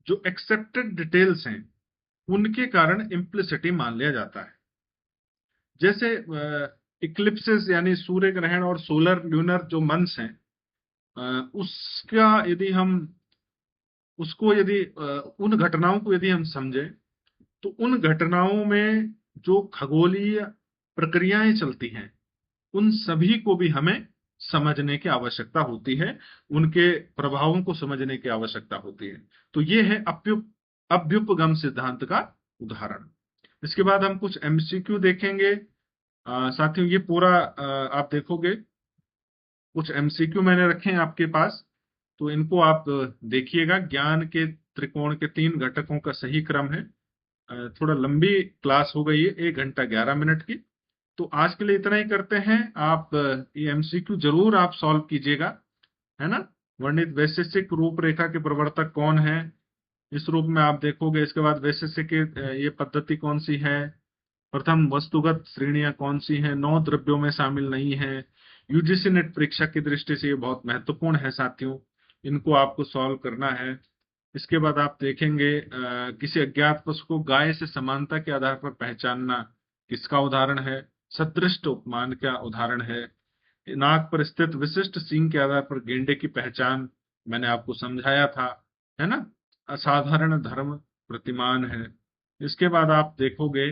जो एक्सेप्टेड डिटेल्स हैं उनके कारण इम्प्लिसिटी मान लिया जाता है। जैसे इक्लिप्सेस यानी सूर्य ग्रहण और सोलर ल्यूनर जो मंथ्स हैं, उसका यदि हम उसको यदि उन घटनाओं को यदि हम समझें तो उन घटनाओं में जो खगोलीय प्रक्रियाएं चलती हैं उन सभी को भी हमें समझने की आवश्यकता होती है, उनके प्रभावों को समझने की आवश्यकता होती है। तो ये है अभ्युपगम सिद्धांत का उदाहरण। इसके बाद हम कुछ एमसीक्यू देखेंगे। साथियों ये पूरा आप देखोगे, कुछ एमसीक्यू मैंने रखे हैं आपके पास, तो इनको आप देखिएगा। ज्ञान के त्रिकोण के 3 घटकों का सही क्रम है। थोड़ा लंबी क्लास हो गई है, 1 घंटा 11 मिनट की, तो आज के लिए इतना ही करते हैं। आप ये एमसीक्यू जरूर आप सॉल्व कीजिएगा, है ना। वर्णित वैशेषिक रूपरेखा के प्रवर्तक कौन है, इस रूप में आप देखोगे। इसके बाद वैशेषिक ये पद्धति कौन सी है, प्रथम वस्तुगत श्रेणियां कौन सी हैं, 9 द्रव्यों में शामिल नहीं है। यूजीसी नेट परीक्षा की दृष्टि से ये बहुत महत्वपूर्ण है साथियों, इनको आपको सॉल्व करना है। इसके बाद आप देखेंगे किसी अज्ञात पशु को गाय से समानता के आधार पर पहचानना किसका उदाहरण है, सदृष्ट उपमान का उदाहरण है। नाक पर स्थित विशिष्ट सींग के आधार पर गेंडे की पहचान मैंने आपको समझाया था, है ना। असाधारण धर्म प्रतिमान है। इसके बाद आप देखोगे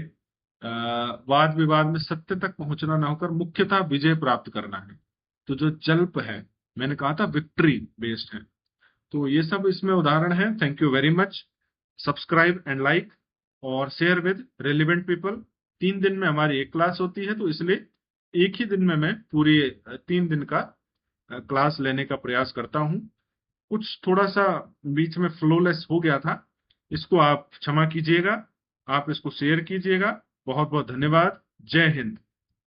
वाद विवाद में सत्य तक पहुंचना ना होकर मुख्यतः विजय प्राप्त करना है। तो जो जल्प है, मैंने कहा था विक्ट्री बेस्ड है। तो ये सब इसमें उदाहरण है। Thank you very much. Subscribe and like और शेयर विद रेलिवेंट पीपल। 3 दिन में हमारी एक क्लास होती है, तो इसलिए एक ही दिन में मैं पूरी 3 दिन का क्लास लेने का प्रयास करता हूँ। कुछ थोड़ा सा बीच में फ्लोलेस हो गया था, इसको आप क्षमा कीजिएगा, आप इसको शेयर कीजिएगा। बहुत बहुत धन्यवाद। जय हिंद।